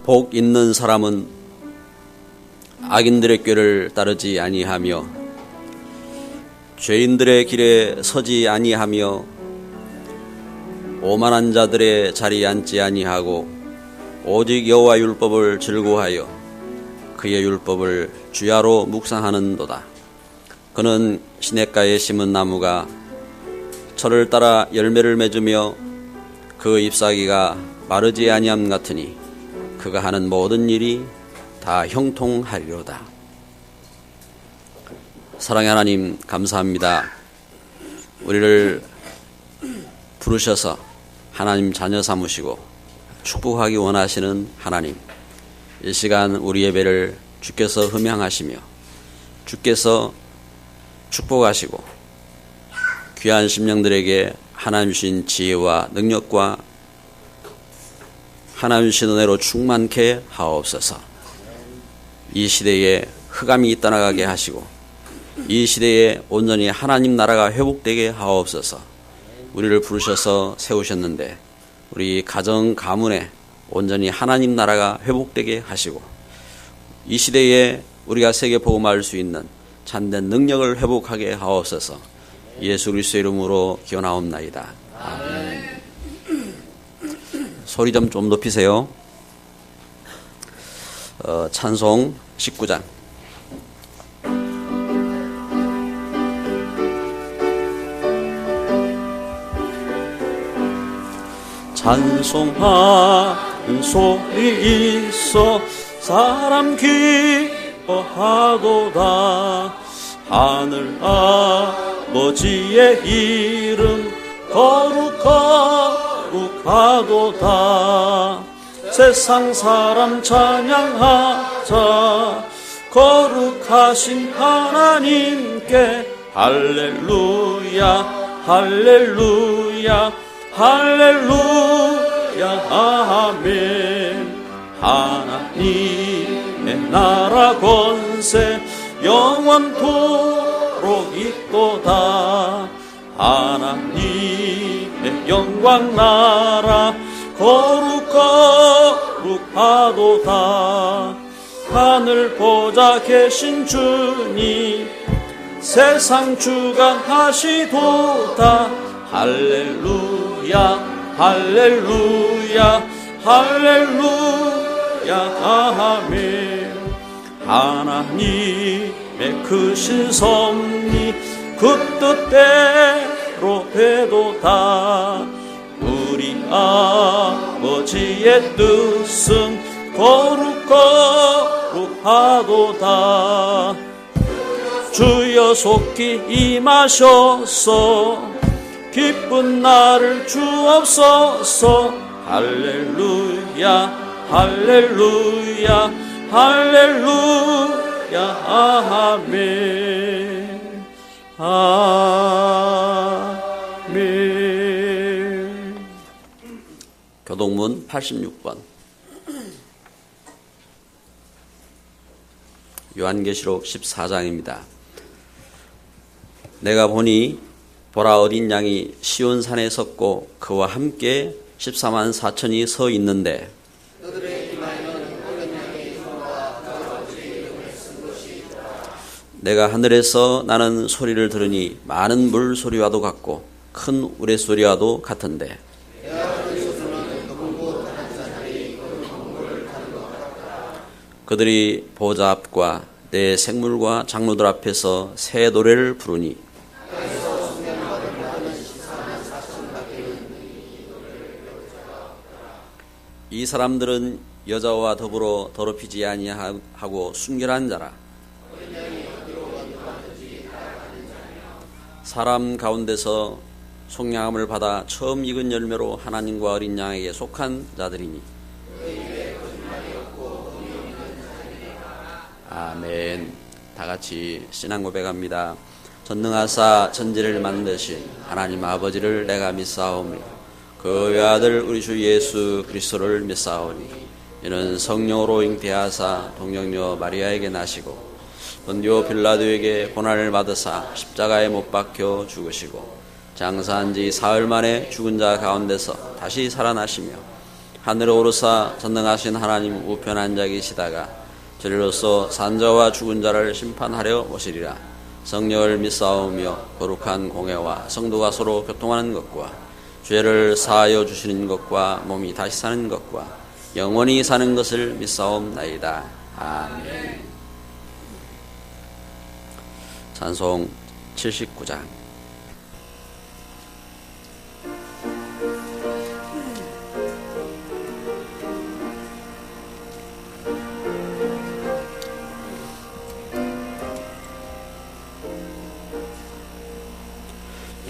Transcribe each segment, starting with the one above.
복 있는 사람은 악인들의 꾀를 따르지 아니하며 죄인들의 길에 서지 아니하며 오만한 자들의 자리에 앉지 아니하고 오직 여호와 율법을 즐거워하여 그의 율법을 주야로 묵상하는도다. 그는 시냇가에 심은 나무가 철을 따라 열매를 맺으며 그 잎사귀가 마르지 아니함 같으니 그가 하는 모든 일이 다 형통하리로다. 사랑의 하나님, 감사합니다. 우리를 부르셔서 하나님 자녀 삼으시고 축복하기 원하시는 하나님, 이 시간 우리 예배를 주께서 흠양하시며 주께서 축복하시고 귀한 심령들에게 하나님 주신 지혜와 능력과 하나님 주신 은혜로 충만케 하옵소서. 이 시대에 흑암이 떠나가게 하시고 이 시대에 온전히 하나님 나라가 회복되게 하옵소서. 우리를 부르셔서 세우셨는데 우리 가정 가문에 온전히 하나님 나라가 회복되게 하시고 이 시대에 우리가 세계 복음할 수 있는 참된 능력을 회복하게 하옵소서. 예수 그리스도의 이름으로 기원하옵나이다. 아멘. 소리 좀 높이세요. 찬송 19장. 찬송하는 소리 있어 사람 기뻐하도다. 하늘 아버지의 이름 거룩하도다. 세상 사람 찬양하자. 거룩하신 하나님께 할렐루야 할렐루야 할렐루야 아멘. 하나님의 나라 권세 영원토록 있도다. 하나님의 영광 나라 거룩하도다. 하늘 보좌 계신 주님 세상 주관하시도다. 할렐루야 할렐루야 할렐루야 아멘. 하나님의 크신 섭리 그 뜻대로 되도다. 우리 아버지의 뜻은 거룩하도다. 주여 속히 임하셔서 기쁜 날을 주옵소서. 할렐루야 할렐루야 할렐루야 아멘 아멘. 교동문 86번. 요한계시록 14장입니다. 내가 보니 보라 어린 양이 시온산에 섰고 그와 함께 14만 4천이 서 있는데 내가 하늘에서 나는 소리를 들으니 많은 물소리와도 같고 큰 우레소리와도 같은데 그들이 보좌 앞과 내 생물과 장로들 앞에서 새 노래를 부르니 이 사람들은 여자와 더불어 더럽히지 아니하고 순결한 자라. 사람 가운데서 속량함을 받아 처음 익은 열매로 하나님과 어린 양에게 속한 자들이니. 아멘. 다 같이 신앙 고백합니다. 전능하사 천지를 만드신 하나님 아버지를 내가 믿사오며 그 외아들 우리 주 예수 그리스도를 믿사오니 이는 성령으로 잉태하사 동정녀 마리아에게 나시고 본디오 빌라도에게 고난을 받으사 십자가에 못 박혀 죽으시고 장사한 지 사흘 만에 죽은 자 가운데서 다시 살아나시며 하늘에 오르사 전능하신 하나님 우편 앉아 계시다가 저리로서 산자와 죽은 자를 심판하려 오시리라. 성령을 믿사오며 거룩한 공회와 성도가 서로 교통하는 것과 죄를 사하여 주시는 것과 몸이 다시 사는 것과 영원히 사는 것을 믿사옵나이다. 아멘. 찬송 79장.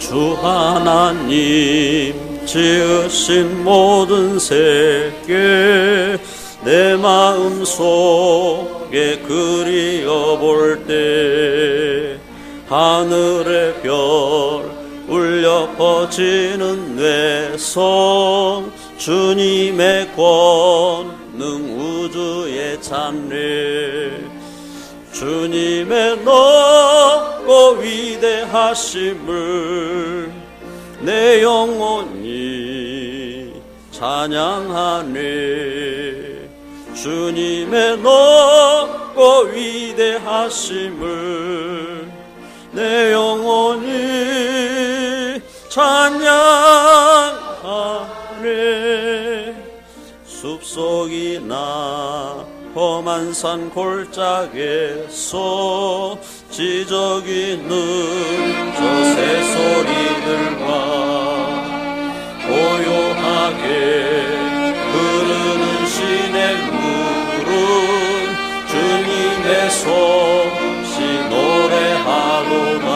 주 하나님 지으신 모든 세계 내 마음 속에 그리어볼 때 하늘의 별 울려 퍼지는 뇌성 주님의 권능 우주의 찬례 주님의 높고 위대하심을 내 영혼이 찬양하네. 주님의 높고 위대하심을 내 영혼이 찬양하네. 숲속이나 험한 산 골짜기에서 지저귀는 저 새소리들과 고요하게 흐르는 시냇물은 주님의 솜씨 노래하도다.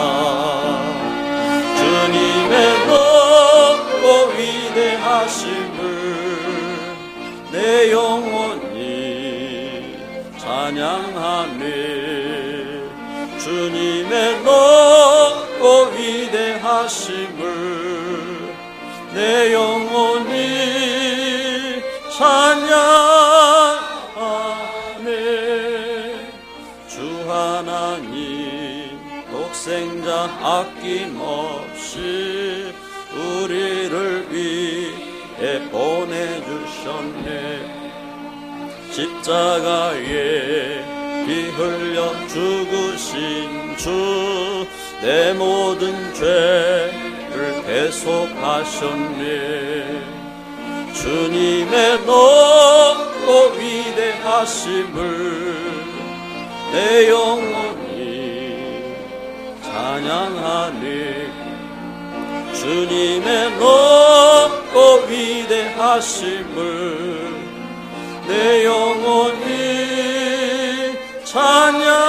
주님의 높고 위대하심을 내 영혼이 찬양하네. 주님의 높고 위대하심을 내 영혼이 찬양하네. 주 하나님 독생자 아낌없이 우리를 위해 보내주셨네. 십자가에 피 흘려 죽으신 주 내 모든 죄를 대속하셨네. 주님의 높고 위대하심을 내 영혼이 찬양하네. 주님의 높고 위대하심을 내 영혼이 찬양하네.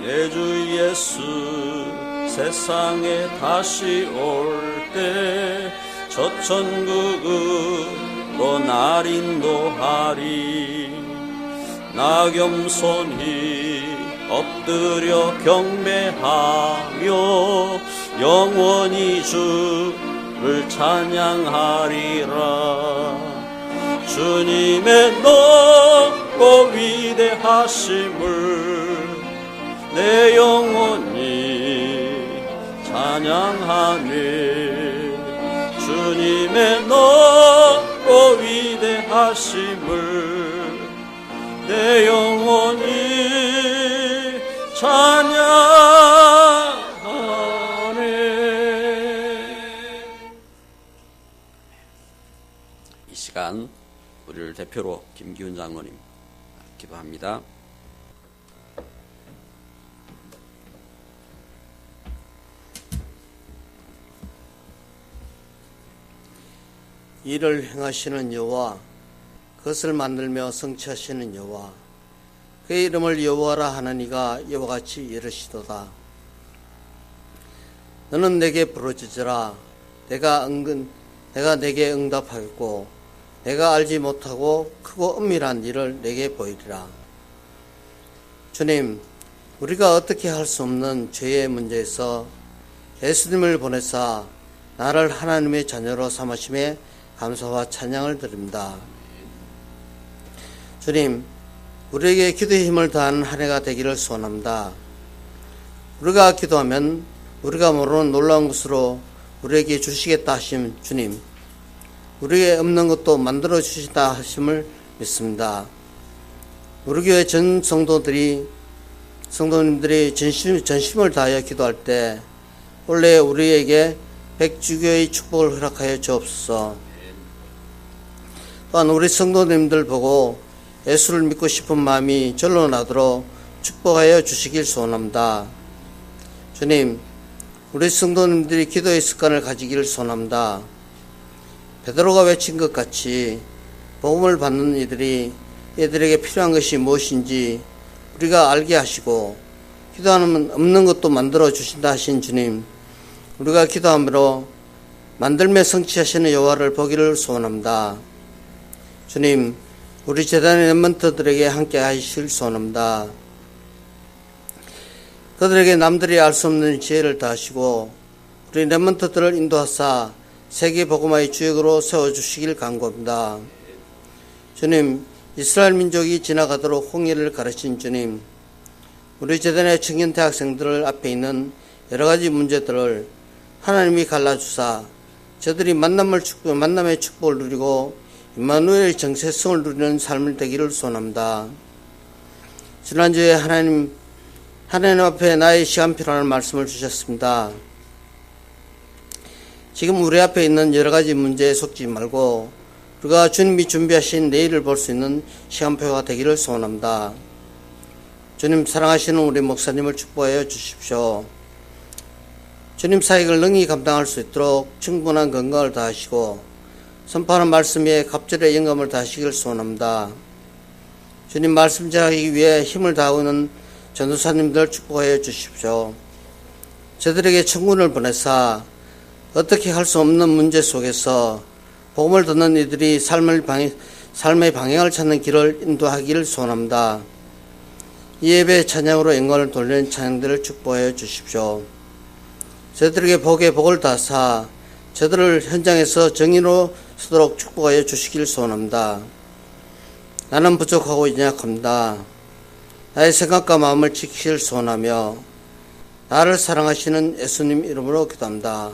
내 주 예수 세상에 다시 올 때 저 천국으로 날 인도하리. 나 겸손히 엎드려 경배하며 영원히 주를 찬양하리라. 주님의 높고 위대하심을 내 영혼이 찬양하네. 주님의 높고 위대하심을 내 영혼이 찬양하네. 이 시간 우리를 대표로 김기훈 장로님 기도합니다. 일을 행하시는 여호와, 그것을 만들며 성취하시는 여호와, 그의 이름을 여호와라 하느니가 이와 같이 이르시도다. 너는 내게 부르짖으라. 내가 내게 응답하겠고 내가 알지 못하고 크고 은밀한 일을 내게 보이리라. 주님, 우리가 어떻게 할 수 없는 죄의 문제에서 예수님을 보내사 나를 하나님의 자녀로 삼으심에 감사와 찬양을 드립니다. 주님, 우리에게 기도의 힘을 더하는 한 해가 되기를 소원합니다. 우리가 기도하면 우리가 모르는 놀라운 것으로 우리에게 주시겠다 하심 주님, 우리에게 없는 것도 만들어 주시다 하심을 믿습니다. 우리 교회 전 성도님들이 전심을 다하여 기도할 때 원래 우리에게 백주교의 축복을 허락하여 주옵소서. 또한 우리 성도님들 보고 예수를 믿고 싶은 마음이 절로 나도록 축복하여 주시길 소원합니다. 주님, 우리 성도님들이 기도의 습관을 가지기를 소원합니다. 베드로가 외친 것 같이 복음을 받는 이들에게 필요한 것이 무엇인지 우리가 알게 하시고 기도하면 없는 것도 만들어 주신다 하신 주님, 우리가 기도함으로 만들며 성취하시는 여호와를 보기를 소원합니다. 주님, 우리 재단의 랩런트들에게 함께 하실 소원합니다. 그들에게 남들이 알 수 없는 지혜를 다하시고 우리 랩런트들을 인도하사 세계 복음화의 주역으로 세워주시길 간구합니다. 주님, 이스라엘 민족이 지나가도록 홍해를 가르친 주님, 우리 재단의 청년 대학생들 앞에 있는 여러 가지 문제들을 하나님이 갈라주사 저들이 만남의 축복을 누리고 임마누엘의 정체성을 누리는 삶을 되기를 소원합니다. 지난주에 하나님 앞에 나의 시간표라는 말씀을 주셨습니다. 지금 우리 앞에 있는 여러 가지 문제에 속지 말고 우리가 주님이 준비하신 내일을 볼 수 있는 시간표가 되기를 소원합니다. 주님, 사랑하시는 우리 목사님을 축복하여 주십시오. 주님 사역을 능히 감당할 수 있도록 충분한 건강을 다하시고 선포하는 말씀에 갑절의 영감을 다하시길 소원합니다. 주님, 말씀 전하기 위해 힘을 다하고 있는 전도사님들 축복하여 주십시오. 저들에게 천군을 보내사 어떻게 할 수 없는 문제 속에서 복음을 듣는 이들이 삶의 방향을 찾는 길을 인도하기를 소원합니다. 이 예배 찬양으로 영광을 돌리는 찬양들을 축복하여 주십시오. 저들에게 복의 복을 다사 저들을 현장에서 정의로 서도록 축복하여 주시길 소원합니다. 나는 부족하고 연약합니다. 나의 생각과 마음을 지키길 소원하며 나를 사랑하시는 예수님 이름으로 기도합니다.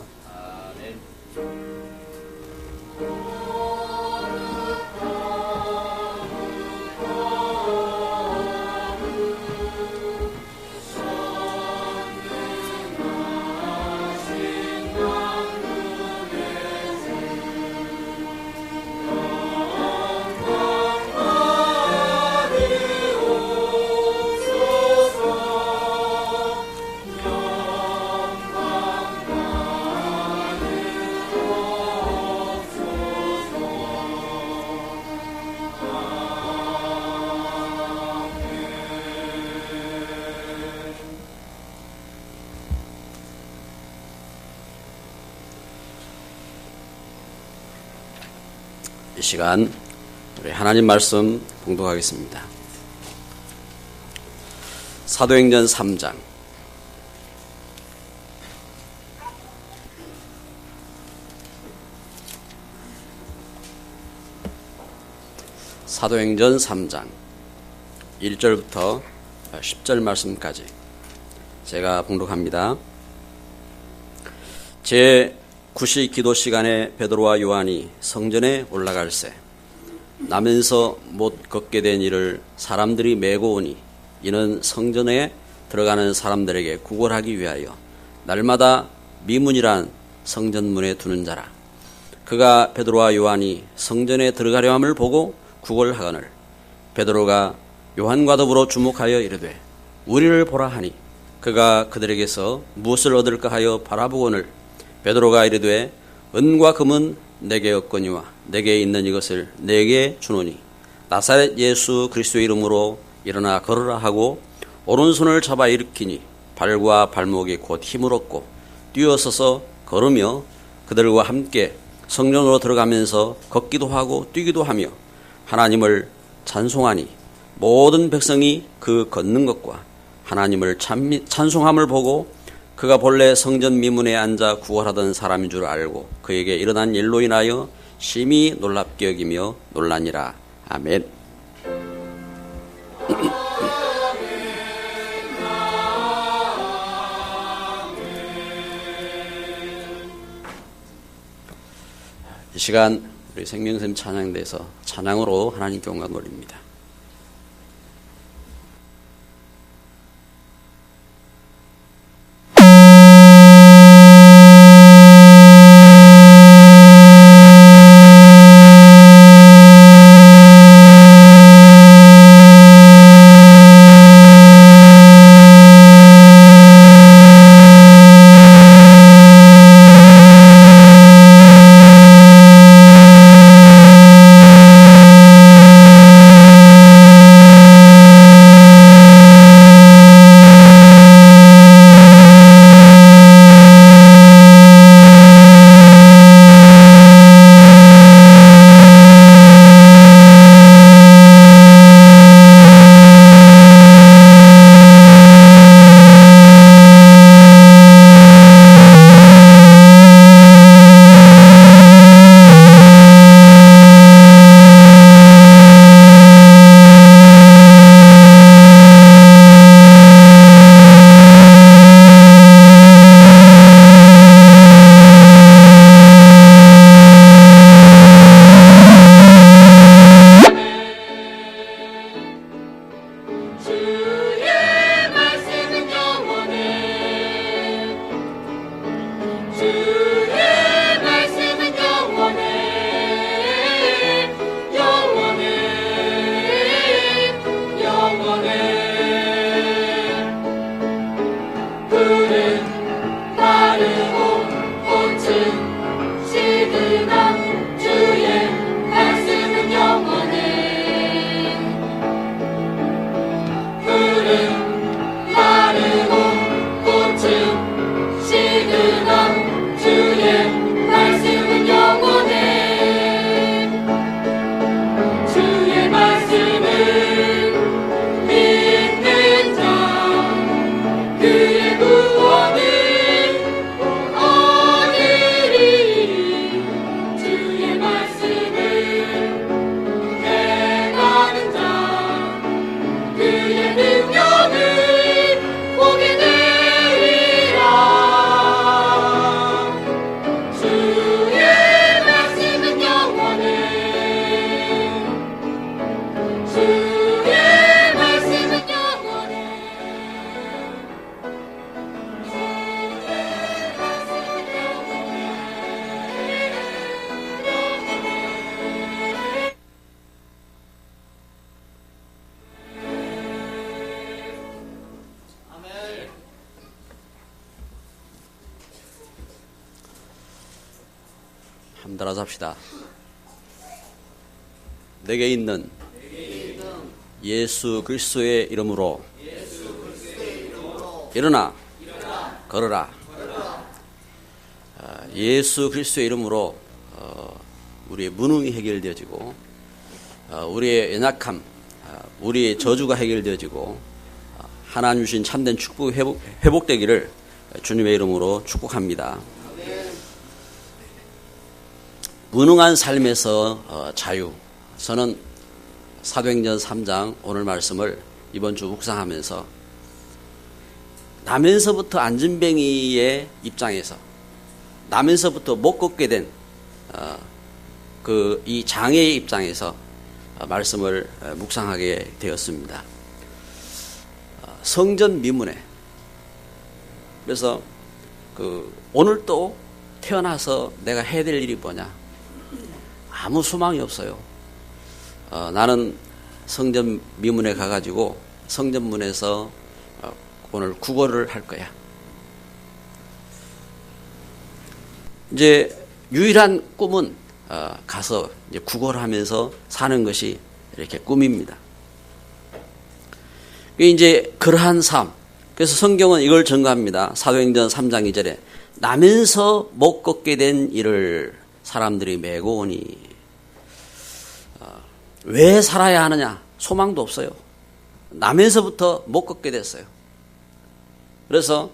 이 시간 우리 하나님 말씀 봉독하겠습니다. 사도행전 3장 사도행전 3장 1절부터 10절 말씀까지 제가 봉독합니다. 제 9시 기도 시간에 베드로와 요한이 성전에 올라갈새 나면서 못 걷게 된 이를 사람들이 메고 오니 이는 성전에 들어가는 사람들에게 구걸하기 위하여 날마다 미문이란 성전문에 두는 자라. 그가 베드로와 요한이 성전에 들어가려 함을 보고 구걸하거늘 베드로가 요한과 더불어 주목하여 이르되 우리를 보라 하니 그가 그들에게서 무엇을 얻을까 하여 바라보거늘 베드로가 이르되 은과 금은 내게 없거니와 내게 있는 이것을 내게 주노니 나사렛 예수 그리스도의 이름으로 일어나 걸으라 하고 오른손을 잡아 일으키니 발과 발목에 곧 힘을 얻고 뛰어서서 걸으며 그들과 함께 성전으로 들어가면서 걷기도 하고 뛰기도 하며 하나님을 찬송하니 모든 백성이 그 걷는 것과 하나님을 찬송함을 보고 그가 본래 성전 미문에 앉아 구걸하던 사람인 줄 알고 그에게 일어난 일로 인하여 심히 놀랍게 여기며 놀라니라. 아멘. 이 시간 우리 생명샘 찬양대에서 찬양으로 하나님께 영광 돌립니다. 함따라 합시다. 내게 있는 예수 그리스도의 이름으로 일어나 걸어라. 예수 그리스도의 이름으로 우리의 무능이 해결되어지고 우리의 연약함, 우리의 저주가 해결되어지고 하나님 주신 참된 축복이 회복되기를 주님의 이름으로 축복합니다. 무능한 삶에서 자유. 저는 사도행전 3장 오늘 말씀을 이번 주 묵상하면서 나면서부터 안진뱅이의 입장에서 나면서부터 못 걷게 된 이 장애의 입장에서 말씀을 묵상하게 되었습니다. 성전 미문에 그래서 오늘 또 태어나서 내가 해야 될 일이 뭐냐? 아무 소망이 없어요. 나는 성전 미문에 가가지고 성전문에서 오늘 구걸을 할 거야. 이제 유일한 꿈은 가서 이제 구걸을 하면서 사는 것이 이렇게 꿈입니다. 이제 그러한 삶. 그래서 성경은 이걸 증거합니다. 사도행전 3장 2절에 나면서 못 걷게 된 일을 사람들이 메고 오니 왜 살아야 하느냐? 소망도 없어요. 나면서부터 못 걷게 됐어요. 그래서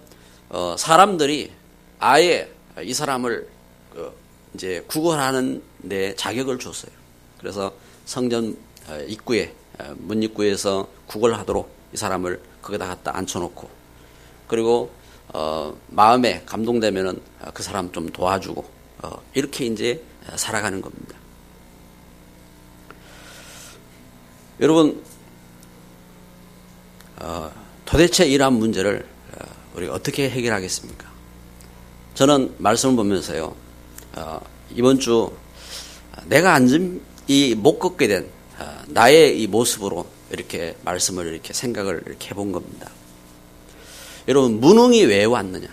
사람들이 아예 이 사람을 이제 구걸하는 데 자격을 줬어요. 그래서 성전 입구에 문 입구에서 구걸하도록 이 사람을 거기다 갖다 앉혀놓고, 그리고 마음에 감동되면은 그 사람 좀 도와주고 이렇게 이제 살아가는 겁니다. 여러분, 도대체 이러한 문제를 우리가 어떻게 해결하겠습니까? 저는 말씀을 보면서요, 이번 주 내가 앉은 이 못 걷게 된 나의 이 모습으로 이렇게 말씀을 이렇게 생각을 이렇게 해본 겁니다. 여러분, 무능이 왜 왔느냐?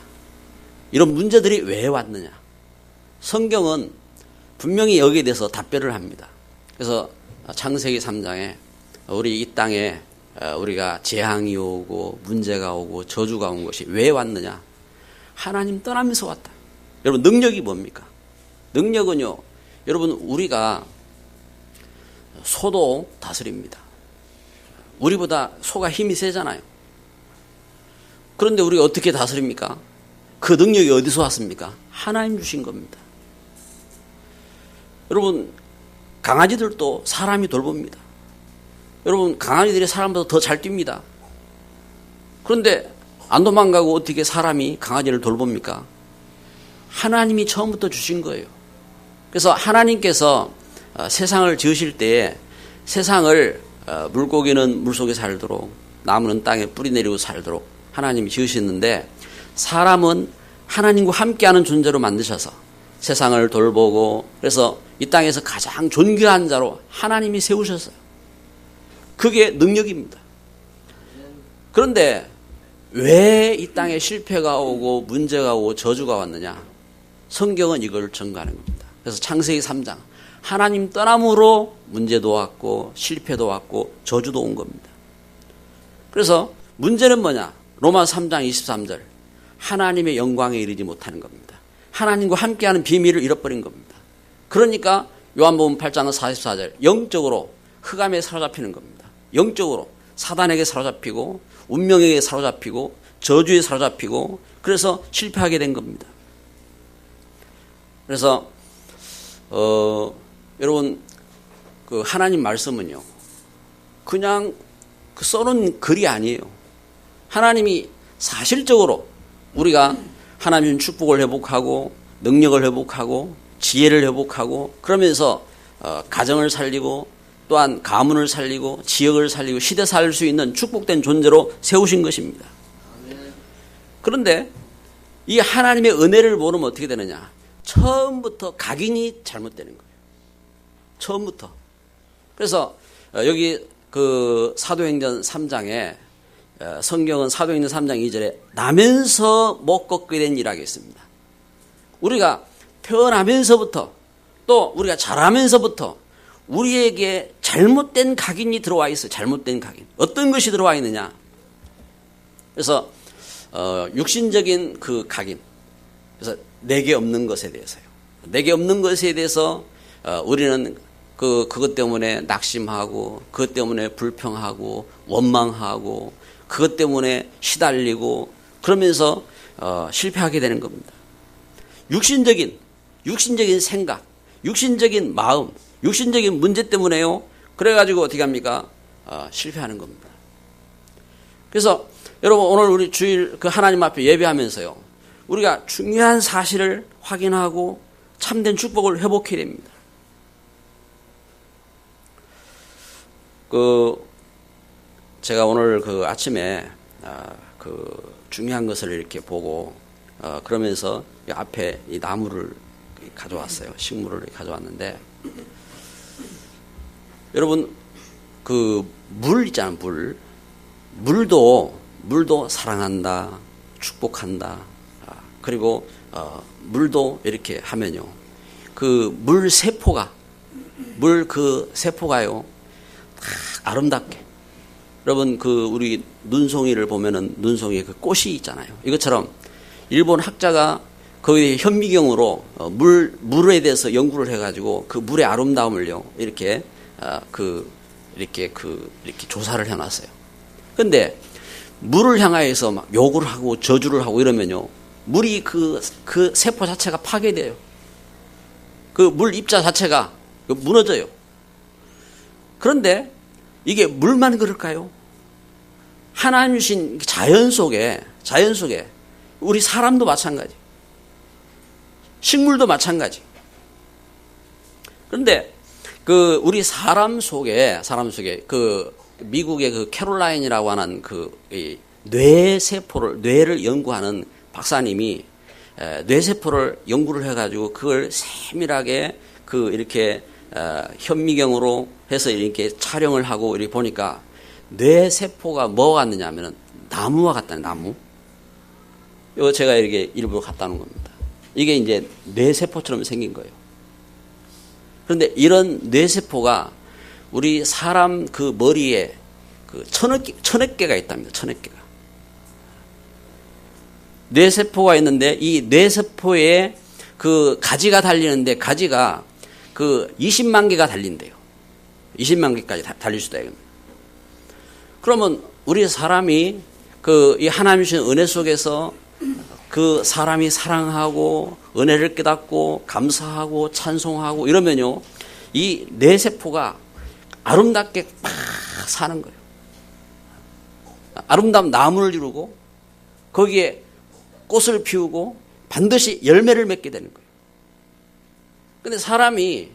이런 문제들이 왜 왔느냐? 성경은 분명히 여기에 대해서 답변을 합니다. 그래서 창세기 3장에 우리 이 땅에 우리가 재앙이 오고 문제가 오고 저주가 온 것이 왜 왔느냐? 하나님 떠나면서 왔다. 여러분, 능력이 뭡니까? 능력은요, 여러분, 우리가 소도 다스립니다. 우리보다 소가 힘이 세잖아요. 그런데 우리가 어떻게 다스립니까? 그 능력이 어디서 왔습니까? 하나님 주신 겁니다. 여러분, 강아지들도 사람이 돌봅니다. 여러분, 강아지들이 사람보다 더 잘 뜁니다. 그런데 안 도망가고 어떻게 사람이 강아지를 돌봅니까? 하나님이 처음부터 주신 거예요. 그래서 하나님께서 세상을 지으실 때에 세상을 물고기는 물속에 살도록, 나무는 땅에 뿌리 내리고 살도록 하나님이 지으셨는데, 사람은 하나님과 함께하는 존재로 만드셔서 세상을 돌보고, 그래서 이 땅에서 가장 존귀한 자로 하나님이 세우셨어요. 그게 능력입니다. 그런데 왜 이 땅에 실패가 오고 문제가 오고 저주가 왔느냐? 성경은 이걸 증거하는 겁니다. 그래서 창세기 3장, 하나님 떠남으로 문제도 왔고 실패도 왔고 저주도 온 겁니다. 그래서 문제는 뭐냐? 로마 3장 23절, 하나님의 영광에 이르지 못하는 겁니다. 하나님과 함께하는 비밀을 잃어버린 겁니다. 그러니까 요한복음 8장 44절, 영적으로 흑암에 사로잡히는 겁니다. 영적으로 사단에게 사로잡히고 운명에게 사로잡히고 저주에 사로잡히고, 그래서 실패하게 된 겁니다. 그래서 여러분, 그 하나님 말씀은요, 그냥 그 써놓은 글이 아니에요. 하나님이 사실적으로 우리가 하나님 축복을 회복하고 능력을 회복하고 지혜를 회복하고, 그러면서 가정을 살리고 또한 가문을 살리고 지역을 살리고 시대 살릴 수 있는 축복된 존재로 세우신 것입니다. 그런데 이 하나님의 은혜를 모르면 어떻게 되느냐? 처음부터 각인이 잘못되는 거예요. 처음부터. 그래서 여기 그 사도행전 3장에, 성경은 사도행전 3장 2절에 나면서 못 걷게 된 일하게 있습니다. 우리가 태어나면서부터 또 우리가 자라면서부터 우리에게 잘못된 각인이 들어와 있어요. 잘못된 각인. 어떤 것이 들어와 있느냐? 그래서 육신적인 그 각인. 그래서 내게 없는 것에 대해서요. 내게 없는 것에 대해서 우리는 그것 때문에 낙심하고, 그것 때문에 불평하고 원망하고, 그것 때문에 시달리고, 그러면서 실패하게 되는 겁니다. 육신적인 생각, 육신적인 마음, 육신적인 문제 때문에요. 그래가지고 어떻게 합니까? 실패하는 겁니다. 그래서 여러분, 오늘 우리 주일 그 하나님 앞에 예배하면서요, 우리가 중요한 사실을 확인하고 참된 축복을 회복해야 됩니다. 제가 오늘 그 아침에 그 중요한 것을 이렇게 보고 그러면서 앞에 이 나무를 가져왔어요. 식물을 가져왔는데, 여러분, 그 물 있잖아요. 물도 사랑한다, 축복한다. 그리고 물도 이렇게 하면요, 그 물 세포가요, 아름답게, 여러분, 그 우리 눈송이를 보면은 눈송이에 그 꽃이 있잖아요. 이것처럼 일본 학자가 거기에 현미경으로 물에 대해서 연구를 해가지고 그 물의 아름다움을요, 이렇게 조사를 해놨어요. 근데 물을 향하여서 막 욕을 하고 저주를 하고 이러면요, 물이 그 세포 자체가 파괴돼요. 그 물 입자 자체가 무너져요. 그런데 이게 물만 그럴까요? 하나님 주신 자연 속에 우리 사람도 마찬가지, 식물도 마찬가지. 그런데 그 우리 사람 속에 그 미국의 그 캐롤라인이라고 하는 그 뇌를 연구하는 박사님이 뇌세포를 연구를 해가지고 그걸 세밀하게 그 이렇게 현미경으로 해서 이렇게 촬영을 하고 이렇게 보니까 뇌세포가 뭐가 같느냐 하면은 나무와 같다는, 나무. 이거 제가 이렇게 일부러 갖다 놓은 겁니다. 이게 이제 뇌세포처럼 생긴 거예요. 그런데 이런 뇌세포가 우리 사람 그 머리에 그 천억 개가 있답니다. 천억 개가. 뇌세포가 있는데 이 뇌세포에 그 가지가 달리는데 가지가 그 20만 개가 달린대요. 20만 개까지 달릴 수도 있습니다. 그러면 우리 사람이 그 이 하나님 주신 은혜 속에서 그 사람이 사랑하고 은혜를 깨닫고 감사하고 찬송하고 이러면요, 이 뇌세포가 아름답게 막 사는 거예요. 아름다운 나무를 이루고 거기에 꽃을 피우고 반드시 열매를 맺게 되는 거예요. 그런데 사람이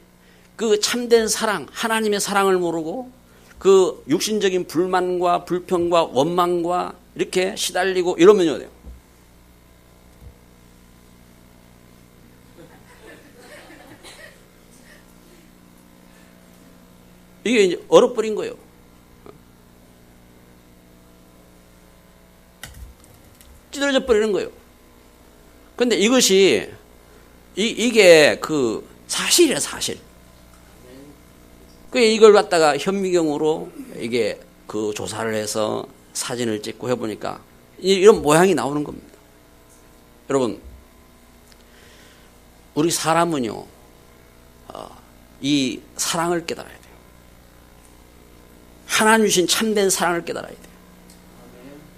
그 참된 사랑, 하나님의 사랑을 모르고 그 육신적인 불만과 불평과 원망과 이렇게 시달리고 이러면요 돼요. 이게 이제 얼어버린 거예요. 찌들어져 버리는 거예요. 근데 이것이, 이게 그 사실이에요, 사실. 그 이걸 갖다가 현미경으로 이게 그 조사를 해서 사진을 찍고 해보니까 이런 모양이 나오는 겁니다. 여러분, 우리 사람은요, 이 사랑을 깨달아야 돼요. 하나님 주신 참된 사랑을 깨달아야 돼요.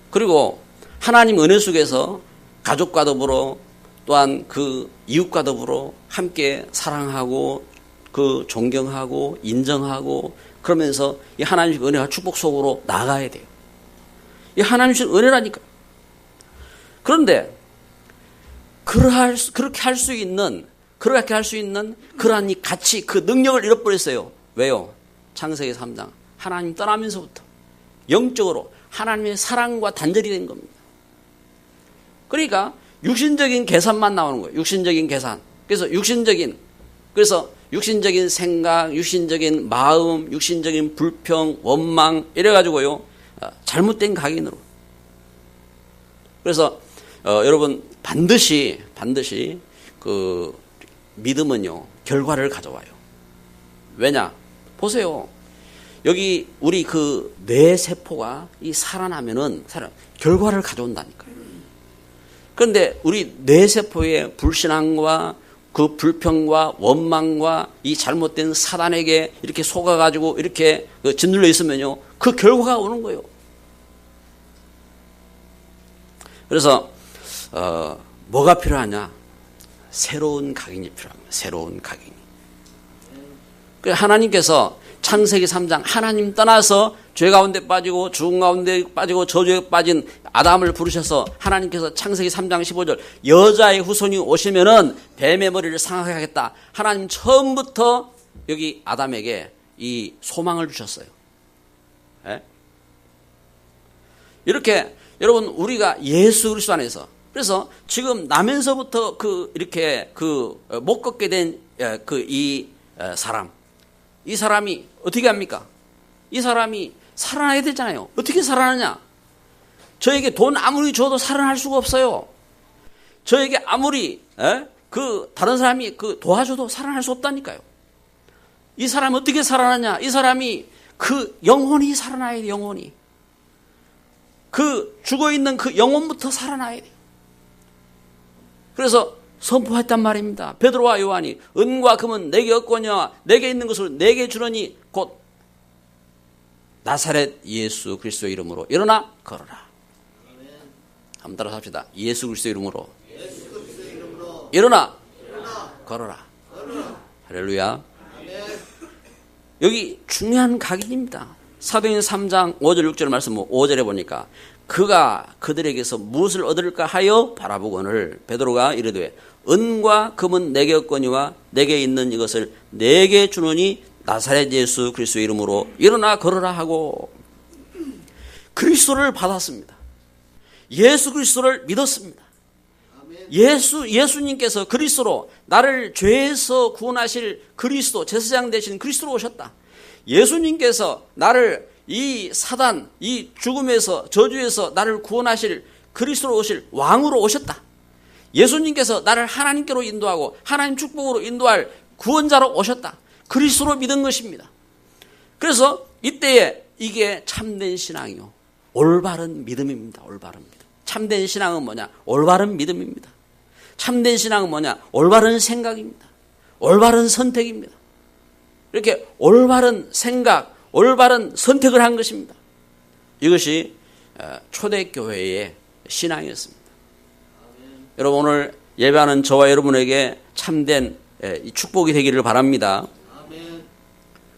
그리고 하나님 은혜 속에서 가족과 더불어 또한 그 이웃과 더불어 함께 사랑하고 그 존경하고 인정하고 그러면서 이 하나님의 은혜와 축복 속으로 나가야 돼요. 이 하나님 주신 은혜라니까요. 그런데 그렇게 할 수 있는 그러한 이 가치, 그 능력을 잃어버렸어요. 왜요? 창세기 3장. 하나님 떠나면서부터 영적으로 하나님의 사랑과 단절이 된 겁니다. 그러니까 육신적인 계산만 나오는 거예요. 육신적인 계산. 그래서 육신적인 생각, 육신적인 마음, 육신적인 불평, 원망 이래가지고요, 잘못된 각인으로. 그래서 여러분 반드시 그 믿음은요 결과를 가져와요. 왜냐? 보세요. 여기 우리 그 뇌세포가 이 살아나면은 결과를 가져온다니까요. 그런데 우리 뇌세포의 불신앙과 그 불평과 원망과 이 잘못된 사단에게 이렇게 속아가지고 이렇게 짓눌려 있으면요, 그 결과가 오는 거예요. 그래서 뭐가 필요하냐? 새로운 각인이 필요합니다. 새로운 각인이. 하나님께서 창세기 3장 하나님 떠나서 죄 가운데 빠지고 죽음 가운데 빠지고 저주에 빠진 아담을 부르셔서 하나님께서 창세기 3장 15절 여자의 후손이 오시면은 뱀의 머리를 상하게 하겠다. 하나님 처음부터 여기 아담에게 이 소망을 주셨어요. 예? 이렇게 여러분 우리가 예수 그리스도 안에서, 그래서 지금 나면서부터 이렇게 못 걷게 된 이 사람, 이 사람이 어떻게 합니까? 이 사람이 살아나야 되잖아요. 어떻게 살아나냐? 저에게 돈 아무리 줘도 살아날 수가 없어요. 저에게 아무리 다른 사람이 도와줘도 살아날 수 없다니까요. 이 사람이 어떻게 살아나냐? 이 사람이 영혼이 살아나야 돼요. 영혼이. 죽어있는 영혼부터 살아나야 돼요. 그래서 선포했단 말입니다. 베드로와 요한이 은과 금은 내게 없거니와 내게 있는 것을 내게 주려니 곧 나사렛 예수 그리스도의 이름으로 일어나 걸어라. 한번 따라서 합시다. 예수 그리스도의 이름으로 일어나 걸어라. 할렐루야. 여기 중요한 각인입니다. 사도행전 3장 5절 6절 말씀 5절에 보니까 그가 그들에게서 무엇을 얻을까 하여 바라보거늘 베드로가 이르되 은과 금은 내게 없거니와 내게 있는 이것을 내게 주노니 나사렛 예수 그리스도의 이름으로 일어나 걸어라 하고 그리스도를 받았습니다. 예수 그리스도를 믿었습니다. 예수님께서 그리스도로 나를 죄에서 구원하실 그리스도, 제사장 되신 그리스도로 오셨다. 예수님께서 나를 이 사단, 이 죽음에서, 저주에서 나를 구원하실 그리스도로 오실 왕으로 오셨다. 예수님께서 나를 하나님께로 인도하고 하나님 축복으로 인도할 구원자로 오셨다. 그리스도로 믿은 것입니다. 그래서 이때에 이게 참된 신앙이요. 올바른 믿음입니다. 올바른 믿음. 참된 신앙은 뭐냐? 올바른 믿음입니다. 참된 신앙은 뭐냐? 올바른 생각입니다. 올바른 선택입니다. 이렇게 올바른 생각, 올바른 선택을 한 것입니다. 이것이 초대교회의 신앙이었습니다. 여러분 오늘 예배하는 저와 여러분에게 참된 축복이 되기를 바랍니다.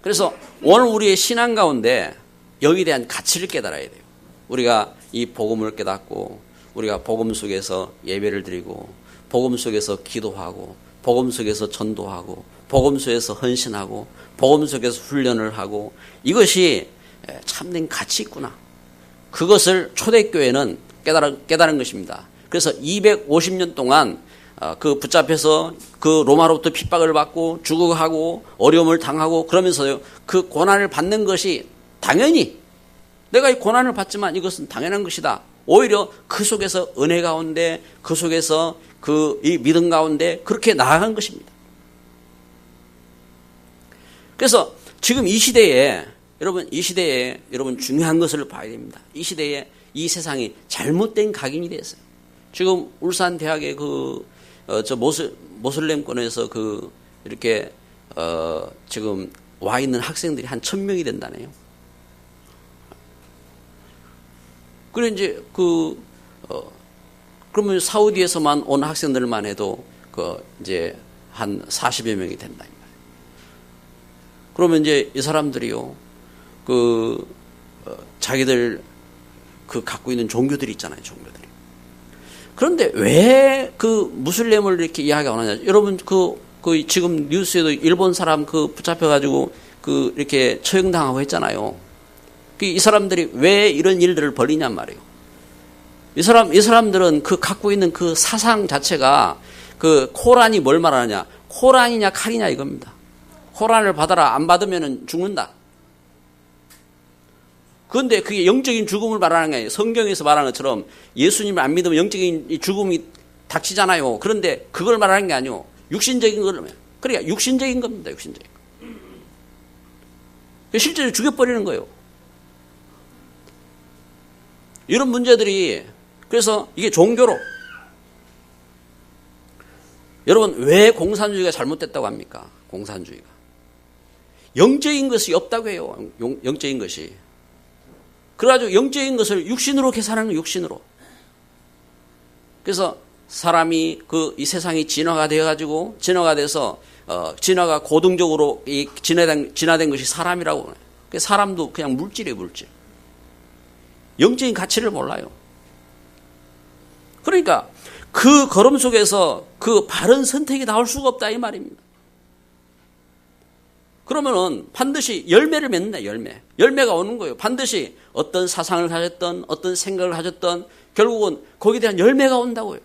그래서 오늘 우리의 신앙 가운데 여기에 대한 가치를 깨달아야 돼요. 우리가 이 복음을 깨닫고 우리가 복음 속에서 예배를 드리고 복음 속에서 기도하고 복음 속에서 전도하고 복음 속에서 헌신하고 복음 속에서 훈련을 하고 이것이 참된 가치 있구나. 그것을 초대교회는 깨달은 것입니다. 그래서 250년 동안 그 붙잡혀서 그 로마로부터 핍박을 받고 죽어가고 어려움을 당하고 그러면서요 그 고난을 받는 것이 당연히 내가 이 고난을 받지만 이것은 당연한 것이다. 오히려 그 속에서 은혜 가운데 그 속에서 그 이 믿음 가운데 그렇게 나아간 것입니다. 그래서 지금 이 시대에 여러분 중요한 것을 봐야 됩니다. 이 시대에 이 세상이 잘못된 각인이 됐어요. 지금 울산 대학의 저 모슬렘권에서 이렇게 지금 와 있는 학생들이 한 1000명이 된다네요. 그래 이제 그러면 사우디에서만 온 학생들만 해도 이제 한 40여 명이 된다 이 말이에요. 그러면 이제 이 사람들이요 자기들 갖고 있는 종교들이 있잖아요, 종교들이. 그런데 왜 무슬림을 이렇게 이야기가 나냐? 여러분 지금 뉴스에도 일본 사람 붙잡혀가지고 이렇게 처형당하고 했잖아요. 이 사람들이 왜 이런 일들을 벌이냔 말이에요. 이 사람들은 갖고 있는 사상 자체가 코란이 뭘 말하느냐? 코란이냐 칼이냐 이겁니다. 코란을 받아라. 안 받으면 죽는다. 그런데 그게 영적인 죽음을 말하는 게 아니에요. 성경에서 말하는 것처럼 예수님을 안 믿으면 영적인 죽음이 닥치잖아요. 그런데 그걸 말하는 게 아니에요. 육신적인 걸. 그러니까 육신적인 겁니다. 육신적인 거. 실제로 죽여버리는 거예요. 이런 문제들이 그래서 이게 종교로 여러분 왜 공산주의가 잘못됐다고 합니까? 공산주의가 영적인 것이 없다고 해요. 영적인 것이. 그래가지고 영적인 것을 육신으로 계산하는 거예요. 육신으로. 그래서 사람이 이 세상이 진화가 되어가지고 진화가 돼서 진화가 고등적으로 진화된 것이 사람이라고 해요. 사람도 그냥 물질이에요. 물질. 영적인 가치를 몰라요. 그러니까 그 걸음 속에서 바른 선택이 나올 수가 없다 이 말입니다. 그러면은 반드시 열매를 맺는다. 열매가 오는 거예요. 반드시 어떤 사상을 가졌던 어떤 생각을 가졌던 결국은 거기에 대한 열매가 온다고요.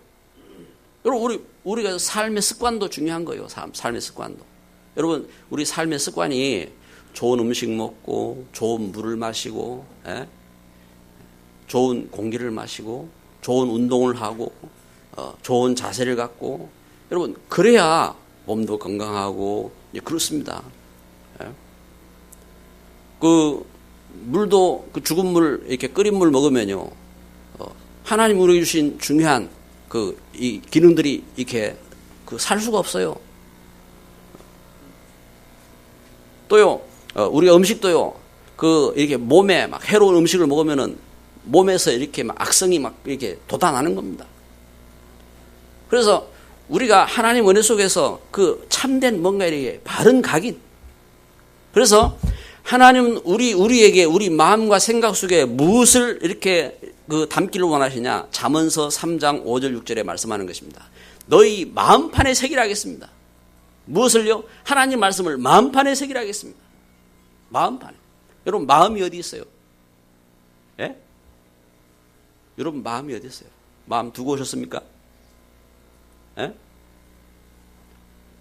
여러분 우리가 삶의 습관도 중요한 거예요. 삶의 습관도. 여러분 우리 삶의 습관이 좋은 음식 먹고 좋은 물을 마시고 좋은 공기를 마시고 좋은 운동을 하고 좋은 자세를 갖고 여러분 그래야 몸도 건강하고 그렇습니다. 물도 죽은 물 이렇게 끓인 물 먹으면요 하나님 우리에게 주신 중요한 이 기능들이 이렇게 살 수가 없어요. 또요 우리가 음식도요 이렇게 몸에 막 해로운 음식을 먹으면은 몸에서 이렇게 막 악성이 막 이렇게 돋아나는 겁니다. 그래서 우리가 하나님 은혜 속에서 그 참된 뭔가 이렇게 바른 각인. 그래서 하나님은 우리에게 우리 마음과 생각 속에 무엇을 이렇게 담기를 원하시냐? 잠언서 3장 5절 6절에 말씀하는 것입니다. 너희 마음판에 새기라 하겠습니다. 무엇을요? 하나님 말씀을 마음판에 새기라 하겠습니다. 마음판에. 여러분 마음이 어디 있어요? 예? 여러분 마음이 어디 있어요? 마음 두고 오셨습니까? 예?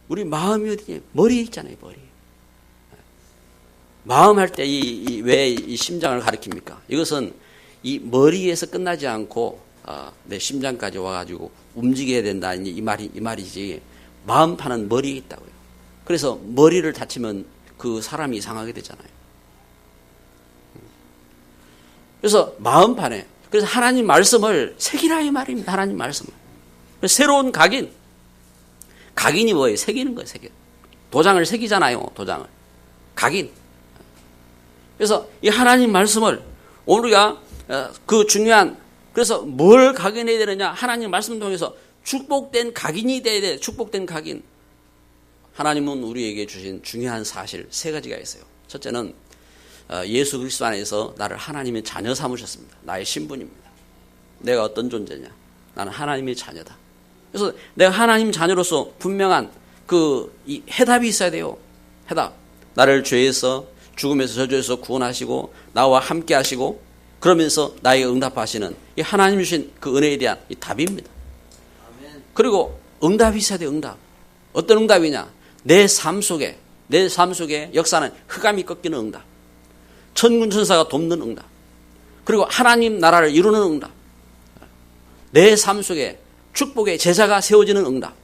우리 마음이 어디냐? 머리에 있잖아요, 머리. 마음 할 때 왜 이 심장을 가리킵니까? 이것은 이 머리에서 끝나지 않고 내 심장까지 와가지고 움직여야 된다 이 말이지. 마음 파는 머리에 있다고요. 그래서 머리를 다치면 그 사람이 이상하게 되잖아요. 그래서 마음판에 그래서 하나님 말씀을 새기라 이 말입니다. 하나님 말씀을. 새로운 각인. 각인이 뭐예요? 새기는 거예요. 새겨. 도장을 새기잖아요. 도장을. 각인. 그래서 이 하나님 말씀을 우리가 그 중요한 그래서 뭘 각인해야 되느냐? 하나님 말씀 통해서 축복된 각인이 돼야 돼. 축복된 각인. 하나님은 우리에게 주신 중요한 사실 세 가지가 있어요. 첫째는 예수 그리스도 안에서 나를 하나님의 자녀 삼으셨습니다. 나의 신분입니다. 내가 어떤 존재냐? 나는 하나님의 자녀다. 그래서 내가 하나님 자녀로서 분명한 이 해답이 있어야 돼요. 해답. 나를 죄에서 죽음에서 저주에서 구원하시고 나와 함께 하시고 그러면서 나에게 응답하시는 이 하나님 주신 그 은혜에 대한 이 답입니다. 그리고 응답이 있어야 돼요. 응답. 어떤 응답이냐? 내 삶 속에 역사는 흑암이 꺾이는 응답. 천군 천사가 돕는 응답. 그리고 하나님 나라를 이루는 응답. 내 삶 속에 축복의 제자가 세워지는 응답.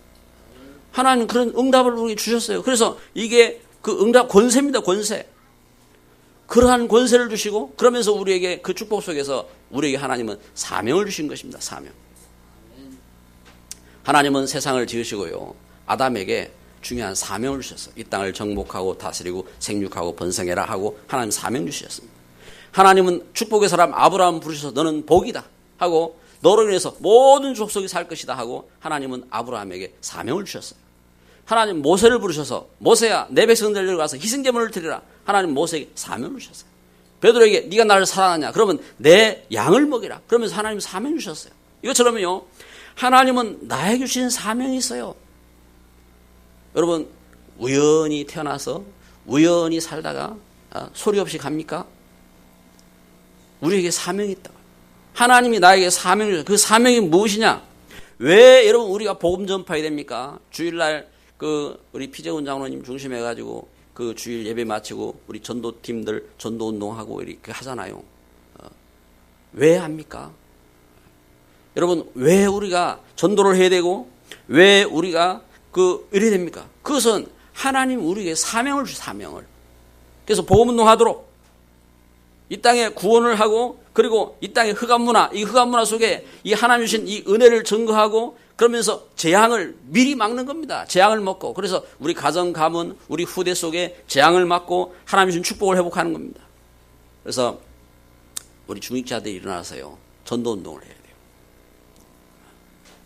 하나님 그런 응답을 우리에게 주셨어요. 그래서 이게 그 응답 권세입니다. 권세. 그러한 권세를 주시고 그러면서 우리에게 그 축복 속에서 우리에게 하나님은 사명을 주신 것입니다. 사명. 하나님은 세상을 지으시고요. 아담에게 중요한 사명을 주셨어요. 이 땅을 정복하고 다스리고 생육하고 번성해라 하고 하나님 사명 주셨습니다. 하나님은 축복의 사람 아브라함 부르셔서 너는 복이다 하고 너로 인해서 모든 족속이 살 것이다 하고 하나님은 아브라함에게 사명을 주셨어요. 하나님 모세를 부르셔서 모세야 내 백성들 데려가서 희생제물을 드리라. 하나님 모세에게 사명을 주셨어요. 베드로에게 네가 나를 사랑하냐? 그러면 내 양을 먹이라. 그러면서 하나님 사명 주셨어요. 이것처럼요. 하나님은 나에게 주신 사명이 있어요. 여러분 우연히 태어나서 우연히 살다가 소리 없이 갑니까? 우리에게 사명이 있다고. 하나님이 나에게 사명을 주셨어요. 그 사명이 무엇이냐? 왜 여러분 우리가 복음 전파해야 됩니까? 주일날 우리 피재훈 장로님 중심해가지고 그 주일 예배 마치고 우리 전도팀들 전도운동하고 이렇게 하잖아요. 왜 합니까? 여러분 왜 우리가 전도를 해야 되고 왜 우리가 이래야 됩니까? 그것은 하나님 우리에게 사명을 주신 사명을. 그래서 복음운동 하도록 이 땅에 구원을 하고 그리고 이 땅의 흑암문화 이 흑암문화 속에 이 하나님 주신 이 은혜를 증거하고 그러면서 재앙을 미리 막는 겁니다. 재앙을 막고 그래서 우리 가정 가문 우리 후대 속에 재앙을 막고 하나님 주신 축복을 회복하는 겁니다. 그래서 우리 중직자들이 일어나서요 전도운동을 해야 돼요.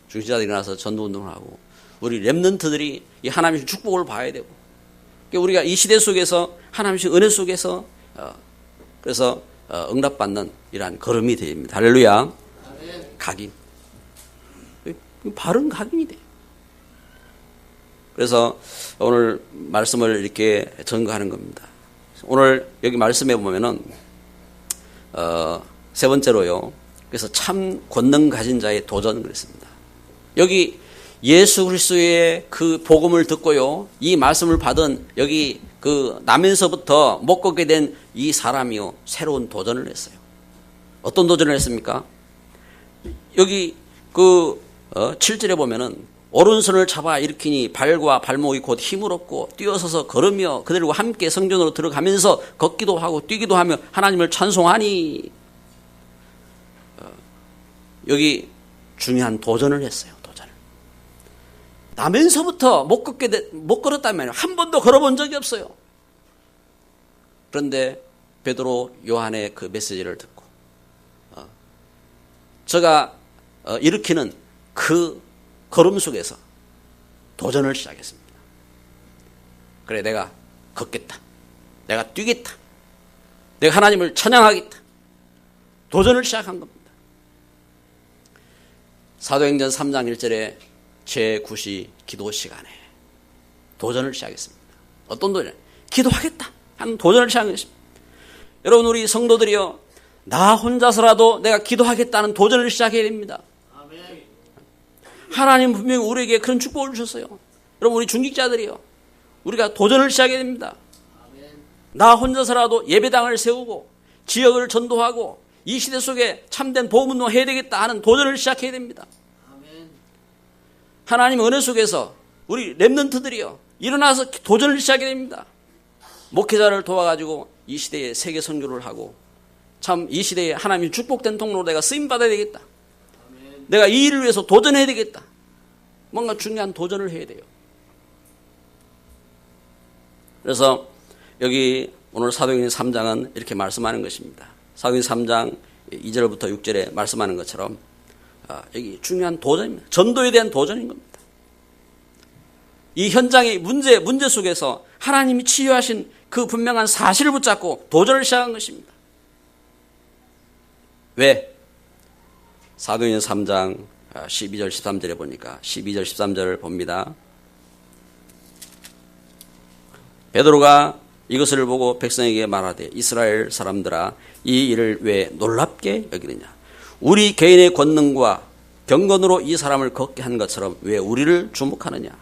중직자들이 일어나서 전도운동을 하고 우리 렘넌트들이 이 하나님 주신 축복을 봐야 되고 우리가 이 시대 속에서 하나님 주신 은혜 속에서 그래서 응답받는 이러한 걸음이 됩니다. 할렐루야. 각인. 바른 각인이 돼요. 그래서 오늘 말씀을 이렇게 전거하는 겁니다. 오늘 여기 말씀해 보면은 세 번째로요. 그래서 참 권능 가진 자의 도전 그랬습니다. 여기 예수 그리스도의 그 복음을 듣고요. 이 말씀을 받은 여기 나면서부터 못 걷게 된 이 사람이요. 새로운 도전을 했어요. 어떤 도전을 했습니까? 여기 7절에 보면은 오른손을 잡아 일으키니 발과 발목이 곧 힘을 얻고 뛰어서서 걸으며 그들과 함께 성전으로 들어가면서 걷기도 하고 뛰기도 하며 하나님을 찬송하니 여기 중요한 도전을 했어요. 도전을. 나면서부터 못 걸었단 말이에요. 한 번도 걸어본 적이 없어요. 그런데 베드로 요한의 그 메시지를 듣고 제가 일으키는 그 걸음 속에서 도전을 시작했습니다. 그래, 내가 걷겠다. 내가 뛰겠다. 내가 하나님을 찬양하겠다. 도전을 시작한 겁니다. 사도행전 3장 1절에 제9시 기도 시간에 도전을 시작했습니다. 어떤 도전? 기도하겠다 하는 도전을 시작했습니다. 여러분, 우리 성도들이요, 나 혼자서라도 내가 기도하겠다는 도전을 시작해야 됩니다. 하나님 분명히 우리에게 그런 축복을 주셨어요. 여러분, 우리 중직자들이요, 우리가 도전을 시작해야 됩니다. 나 혼자서라도 예배당을 세우고 지역을 전도하고 이 시대 속에 참된 복음운동 해야 되겠다 하는 도전을 시작해야 됩니다. 하나님 은혜 속에서 우리 렘넌트들이요, 일어나서 도전을 시작해야 됩니다. 목회자를 도와가지고 이 시대에 세계 선교를 하고 참 이 시대에 하나님이 축복된 통로로 내가 쓰임받아야 되겠다. 내가 이 일을 위해서 도전해야 되겠다. 뭔가 중요한 도전을 해야 돼요. 그래서 여기 오늘 사도행전 3장은 이렇게 말씀하는 것입니다. 사도행전 3장 2절부터 6절에 말씀하는 것처럼 여기 중요한 도전입니다. 전도에 대한 도전인 겁니다. 이 현장의 문제 속에서 하나님이 치유하신 그 분명한 사실을 붙잡고 도전을 시작한 것입니다. 왜? 사도행전 3장 12절 13절에 보니까 12절 13절을 봅니다. 베드로가 이것을 보고 백성에게 말하되 이스라엘 사람들아, 이 일을 왜 놀랍게 여기느냐? 우리 개인의 권능과 경건으로 이 사람을 걷게 한 것처럼 왜 우리를 주목하느냐?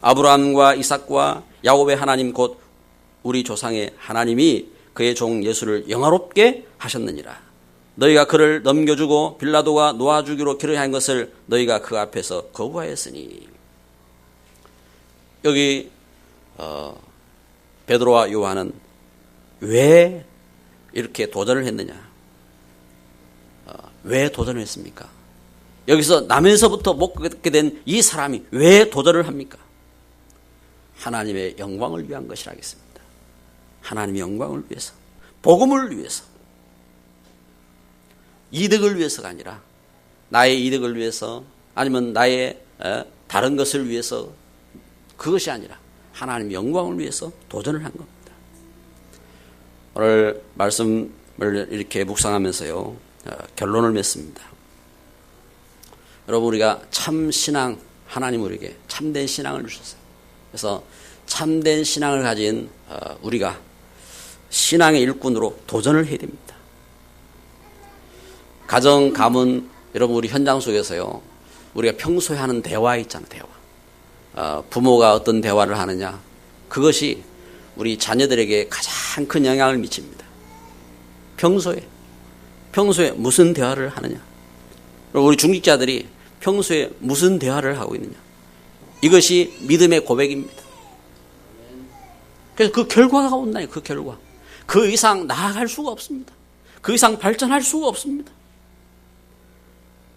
아브라함과 이삭과 야곱의 하나님 곧 우리 조상의 하나님이 그의 종 예수를 영화롭게 하셨느니라. 너희가 그를 넘겨주고 빌라도가 놓아주기로 결의한 것을 너희가 그 앞에서 거부하였으니. 여기 베드로와 요한은 왜 이렇게 도전을 했느냐? 왜 도전을 했습니까? 여기서 남에서부터 못 걷게 된 이 사람이 왜 도전을 합니까? 하나님의 영광을 위한 것이라겠습니다. 하나님의 영광을 위해서, 복음을 위해서, 이득을 위해서가 아니라 나의 이득을 위해서 아니면 나의 다른 것을 위해서, 그것이 아니라 하나님의 영광을 위해서 도전을 한 겁니다. 오늘 말씀을 이렇게 묵상하면서요, 결론을 맺습니다. 여러분, 우리가 참 신앙, 하나님 우리에게 참된 신앙을 주셨어요. 그래서 참된 신앙을 가진 우리가 신앙의 일꾼으로 도전을 해야 됩니다. 가정, 가문, 여러분 우리 현장 속에서요, 우리가 평소에 하는 대화 있잖아요. 대화. 부모가 어떤 대화를 하느냐, 그것이 우리 자녀들에게 가장 큰 영향을 미칩니다. 평소에 무슨 대화를 하느냐, 우리 중직자들이 평소에 무슨 대화를 하고 있느냐, 이것이 믿음의 고백입니다. 그래서 그 결과가 온다니, 그 결과. 그 이상 나아갈 수가 없습니다. 그 이상 발전할 수가 없습니다.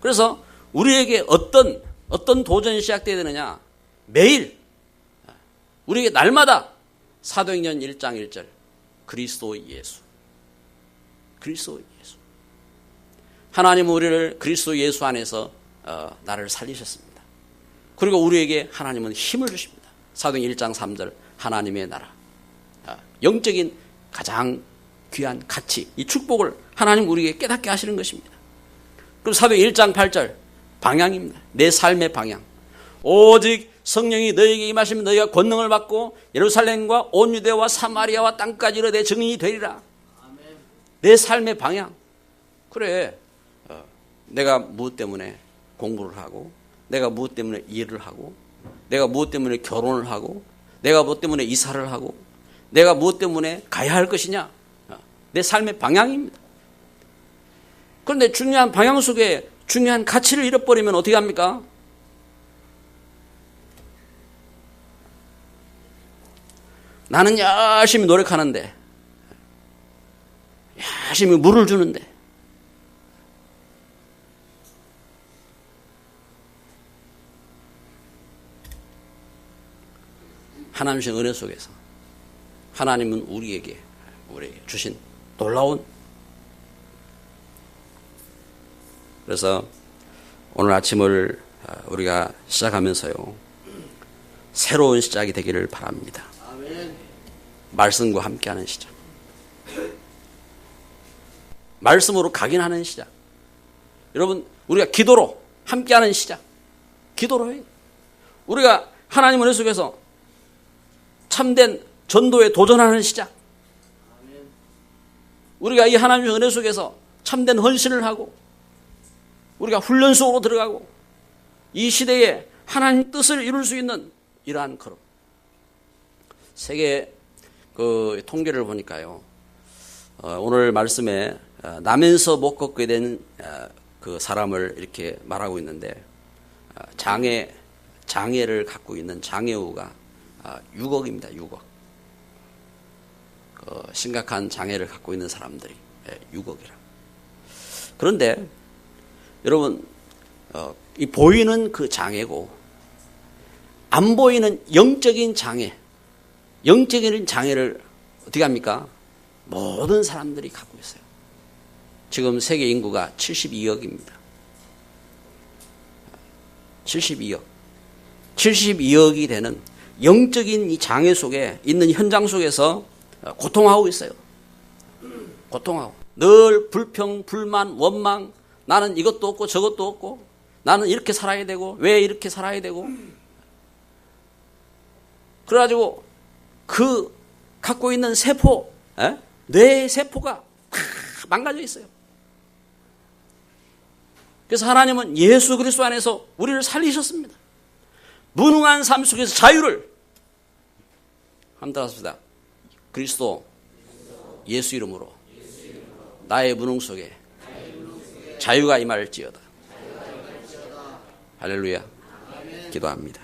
그래서 우리에게 어떤 도전이 시작되어야 되느냐, 매일 우리에게 날마다 사도행전 1장 1절 그리스도 예수. 하나님은 우리를 그리스도 예수 안에서 나를 살리셨습니다. 그리고 우리에게 하나님은 힘을 주십니다. 사도행전 1장 3절 하나님의 나라, 영적인 가장 귀한 가치, 이 축복을 하나님 우리에게 깨닫게 하시는 것입니다. 그럼 사도행전 1장 8절 방향입니다. 내 삶의 방향. 오직 성령이 너희에게 임하시면 너희가 권능을 받고 예루살렘과 온 유대와 사마리아와 땅까지 이르되 내 증인이 되리라. 내 삶의 방향. 그래, 내가 무엇 때문에 공부를 하고, 내가 무엇 때문에 일을 하고, 내가 무엇 때문에 결혼을 하고, 내가 무엇 때문에 이사를 하고, 내가 무엇 때문에 가야 할 것이냐, 내 삶의 방향입니다. 그런데 중요한 방향 속에 중요한 가치를 잃어버리면 어떻게 합니까? 나는 열심히 노력하는데, 열심히 물을 주는데, 하나님의 은혜 속에서 하나님은 우리에게 주신 놀라운. 그래서 오늘 아침을 우리가 시작하면서요, 새로운 시작이 되기를 바랍니다. 아멘. 말씀과 함께하는 시작. 말씀으로 각인하는 시작. 여러분, 우리가 기도로 함께하는 시작. 기도로 해요. 우리가 하나님 은혜 속에서 참된 전도에 도전하는 시작. 우리가 이 하나님의 은혜 속에서 참된 헌신을 하고 우리가 훈련 속으로 들어가고 이 시대에 하나님 뜻을 이룰 수 있는 이러한 걸음. 세계 그 통계를 보니까요, 오늘 말씀에 나면서 못 걷게 된 그 사람을 이렇게 말하고 있는데, 장애를 갖고 있는 장애우가 6억입니다. 6억. 심각한 장애를 갖고 있는 사람들이 6억이라. 그런데 여러분, 이 보이는 그 장애고 안 보이는 영적인 장애, 영적인 장애를 어떻게 합니까? 모든 사람들이 갖고 있어요. 지금 세계 인구가 72억입니다. 72억. 72억이 되는 영적인 이 장애 속에 있는 현장 속에서 고통하고 있어요. 고통하고. 늘 불평, 불만, 원망, 나는 이것도 없고 저것도 없고 나는 이렇게 살아야 되고 왜 이렇게 살아야 되고, 그래가지고 그 갖고 있는 세포, 뇌의 세포가 다 망가져 있어요. 그래서 하나님은 예수 그리스도 안에서 우리를 살리셨습니다. 무능한 삶 속에서 자유를 함께 하십시다. 그리스도 예수 이름으로 나의 무능 속에 자유가 임할지어다. 할렐루야. 기도합니다.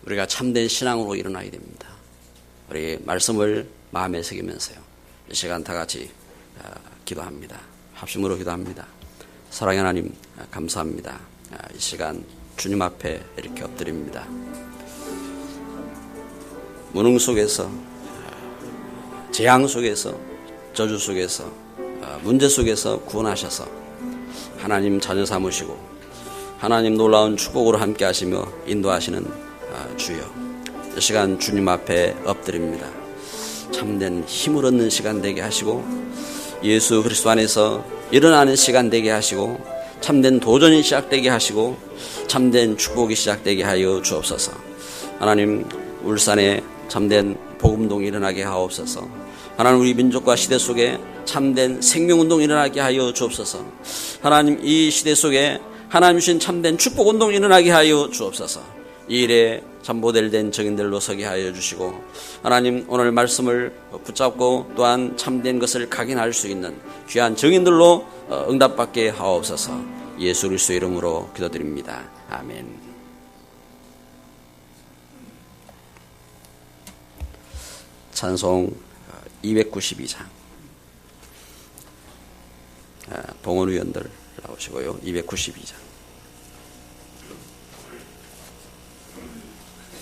우리가 참된 신앙으로 일어나야 됩니다. 우리 말씀을 마음에 새기면서요, 이 시간 다 같이 기도합니다. 합심으로 기도합니다. 사랑의 하나님, 감사합니다. 이 시간 주님 앞에 이렇게 엎드립니다. 무능 속에서, 재앙 속에서, 저주 속에서, 문제 속에서 구원하셔서 하나님 자녀 삼으시고 하나님 놀라운 축복으로 함께 하시며 인도하시는 주여, 이 시간 주님 앞에 엎드립니다. 참된 힘을 얻는 시간 되게 하시고 예수 그리스도 안에서 일어나는 시간 되게 하시고 참된 도전이 시작되게 하시고 참된 축복이 시작되게 하여 주옵소서. 하나님, 울산에 참된 복음운동이 일어나게 하옵소서. 하나님, 우리 민족과 시대 속에 참된 생명운동이 일어나게 하여 주옵소서. 하나님, 이 시대 속에 하나님 주신 참된 축복운동이 일어나게 하여 주옵소서. 이 일에 참 모델된 증인들로 서게 하여 주시고, 하나님, 오늘 말씀을 붙잡고 또한 참된 것을 각인할 수 있는 귀한 증인들로 응답받게 하옵소서. 예수 그리스도 이름으로 기도드립니다. 아멘. 찬송 292장. 동원 위원들 나오시고요. 292장.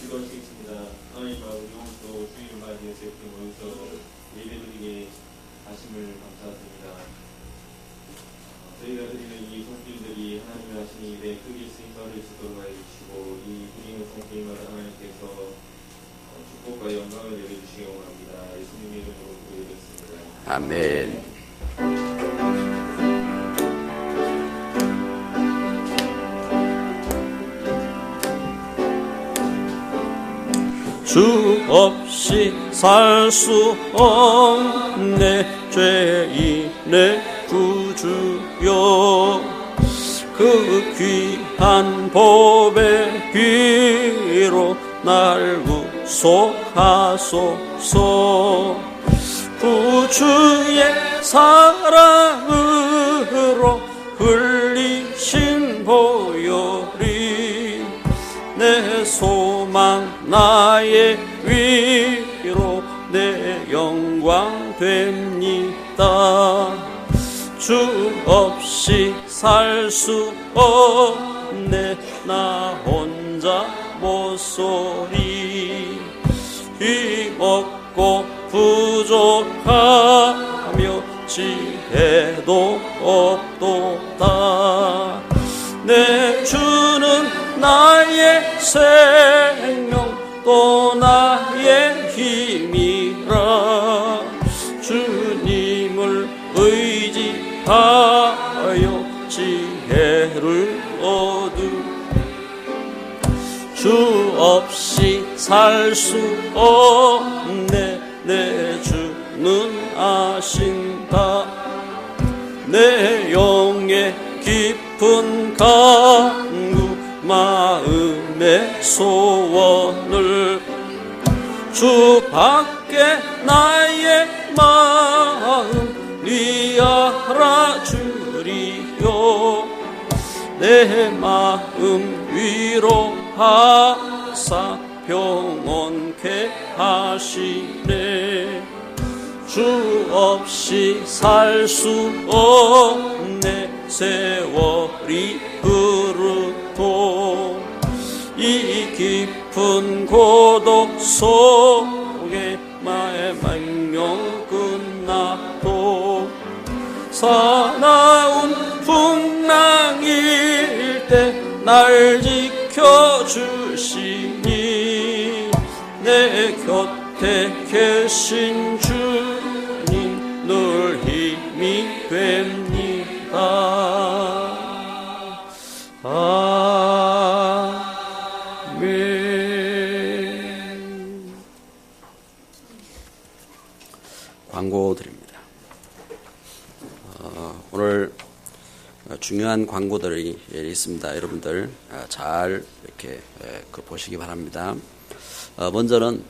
기도하시겠습니다. 하나님 아버지, 오늘도 주님을 맞이해서 이렇게 모여서 예배드리게 하심을 감사드립니다. 저희가 드리는 이 손길들이 하나님의 하신 일에 크게 쓰임받을 수 있도록 해주시고, 이 드리는 손길마다 하나님께서 축복과 영광을 내려주시기 원합니다. 예수님의 이름으로 기도드렸습니다. 아멘. 주 없이 살 수 없네 죄인의 구주여, 그 귀한 법의 귀로 날 구속하소서. 구주의 사랑으로 흘리신 보혈이 내 소망 나의 위로 내 영광 됩니다. 주 없이 살 수 없네 나 혼자 못소리. 없고 부족하며 지혜도 없도다. 내 주는 나의 생명 또 나의 힘이라. 주님을 의지하여 지혜를 얻으. 주 없이 살 수 없네. 내 주는 아신다. 내 영의 깊은 간구 마음의 소원을 주 밖에 나의 마음 니 알아주리요. 내 마음 위로하사 평온케 하시네. 주 없이 살 수 없네. 세월이 흐르도 이 깊은 고독 속에 나의 망령 끝나도 사나운 풍랑일 때 날 지켜주시니 내 곁에 계신 주님 늘 힘이 됩니다. 아멘. 광고 드립니다. 오늘 중요한 광고들이 있습니다. 여러분들 잘 이렇게 보시기 바랍니다. 먼저는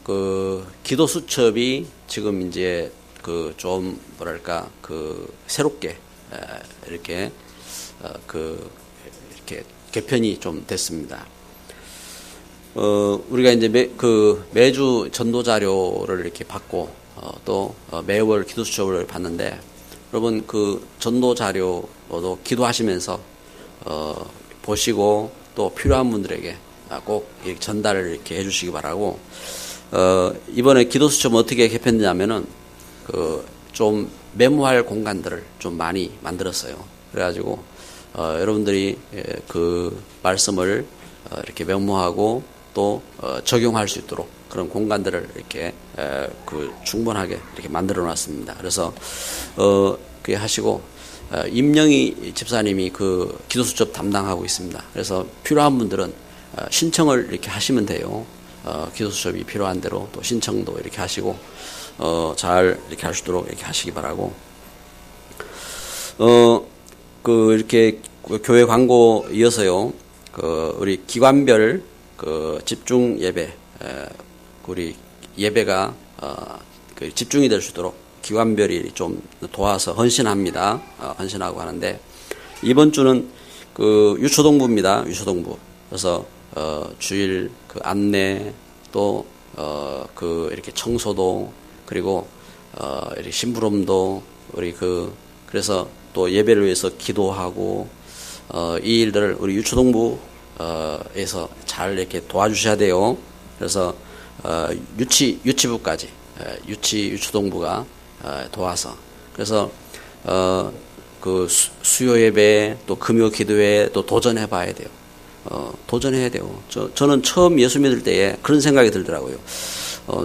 그 기도 수첩이 지금 이제 그 좀 뭐랄까 그 새롭게 이렇게 이렇게 개편이 좀 됐습니다. 우리가 이제 매주 전도 자료를 이렇게 받고 또 매월 기도 수첩을 받는데, 여러분 그 전도 자료도 기도하시면서 보시고 또 필요한 분들에게 꼭 이렇게 전달을 이렇게 해주시기 바라고, 이번에 기도 수첩 어떻게 개편되냐면은 좀 메모할 공간들을 좀 많이 만들었어요. 그래가지고 여러분들이 그 말씀을 이렇게 메모하고 또 적용할 수 있도록 그런 공간들을 이렇게 충분하게 이렇게 만들어 놨습니다. 그래서 그게 하시고, 임영희 집사님이 그 기도수첩 담당하고 있습니다. 그래서 필요한 분들은 신청을 이렇게 하시면 돼요. 기도수첩이 필요한 대로 또 신청도 이렇게 하시고 잘 이렇게 할 수 있도록 이렇게 하시기 바라고, 이렇게 교회 광고 이어서요. 우리 기관별 집중 예배, 우리 예배가 집중이 될 수 있도록 기관별이 좀 도와서 헌신합니다. 헌신하고 하는데, 이번 주는 유초동부입니다. 유초동부. 그래서 주일 안내 또 이렇게 청소도, 그리고 이렇게 심부름도 우리 그래서 또 예배를 위해서 기도하고 이 일들을 우리 유초동부에서 잘 이렇게 도와주셔야 돼요. 그래서 유치부까지 유초동부가 도와서, 그래서 수요 예배 또 금요 기도회 또 도전해 봐야 돼요. 도전해야 돼요. 저는 처음 예수 믿을 때에 그런 생각이 들더라고요.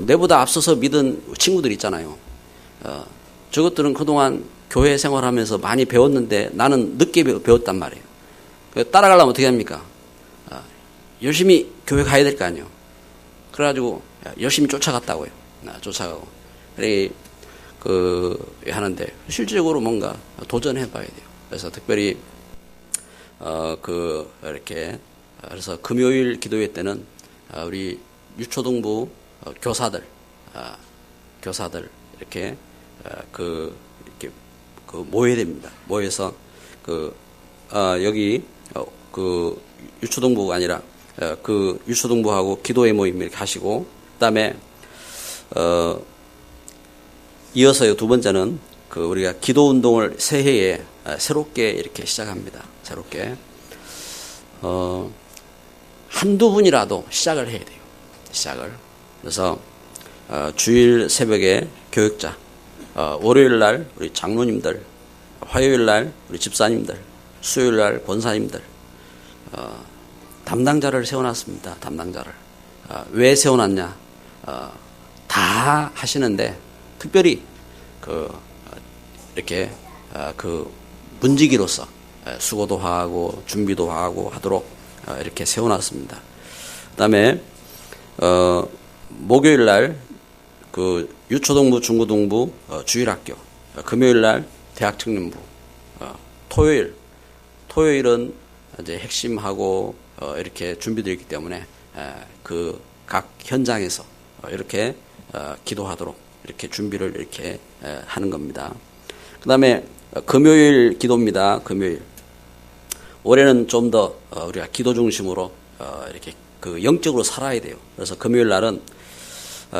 내보다 앞서서 믿은 친구들 있잖아요. 저것들은 그동안 교회 생활하면서 많이 배웠는데 나는 늦게 배웠단 말이에요. 따라가려면 어떻게 합니까? 열심히 교회 가야 될 거 아니에요. 그래가지고 열심히 쫓아갔다고요. 쫓아가고. 그래 하는데 실질적으로 뭔가 도전해 봐야 돼요. 그래서 특별히 이렇게 그래서 금요일 기도회 때는 우리 유초동부 교사들 이렇게 이렇게 모여야 됩니다. 모여서 여기 유초동부가 아니라 유초동부하고 기도회 모임 이렇게 하시고, 그다음에 이어서요, 두 번째는 우리가 기도 운동을 새해에 새롭게 이렇게 시작합니다. 새롭게 한두 분이라도 시작을 해야 돼요. 시작을. 그래서 주일 새벽에 교육자, 월요일 날 우리 장로님들, 화요일 날 우리 집사님들, 수요일 날 권사님들, 담당자를 세워놨습니다. 담당자를. 왜 세워놨냐? 다 하시는데 특별히 이렇게 문지기로서 수고도 하고 준비도 하고 하도록 이렇게 세워놨습니다. 그다음에 목요일 날 유초동부, 중고동부 주일학교, 금요일 날 대학청년부, 토요일은 이제 핵심하고 이렇게 준비되어 있기 때문에 각 현장에서 이렇게 기도하도록 이렇게 준비를 이렇게 하는 겁니다. 그다음에 금요일 기도입니다. 금요일. 올해는 좀 더 우리가 기도 중심으로 이렇게 영적으로 살아야 돼요. 그래서 금요일 날은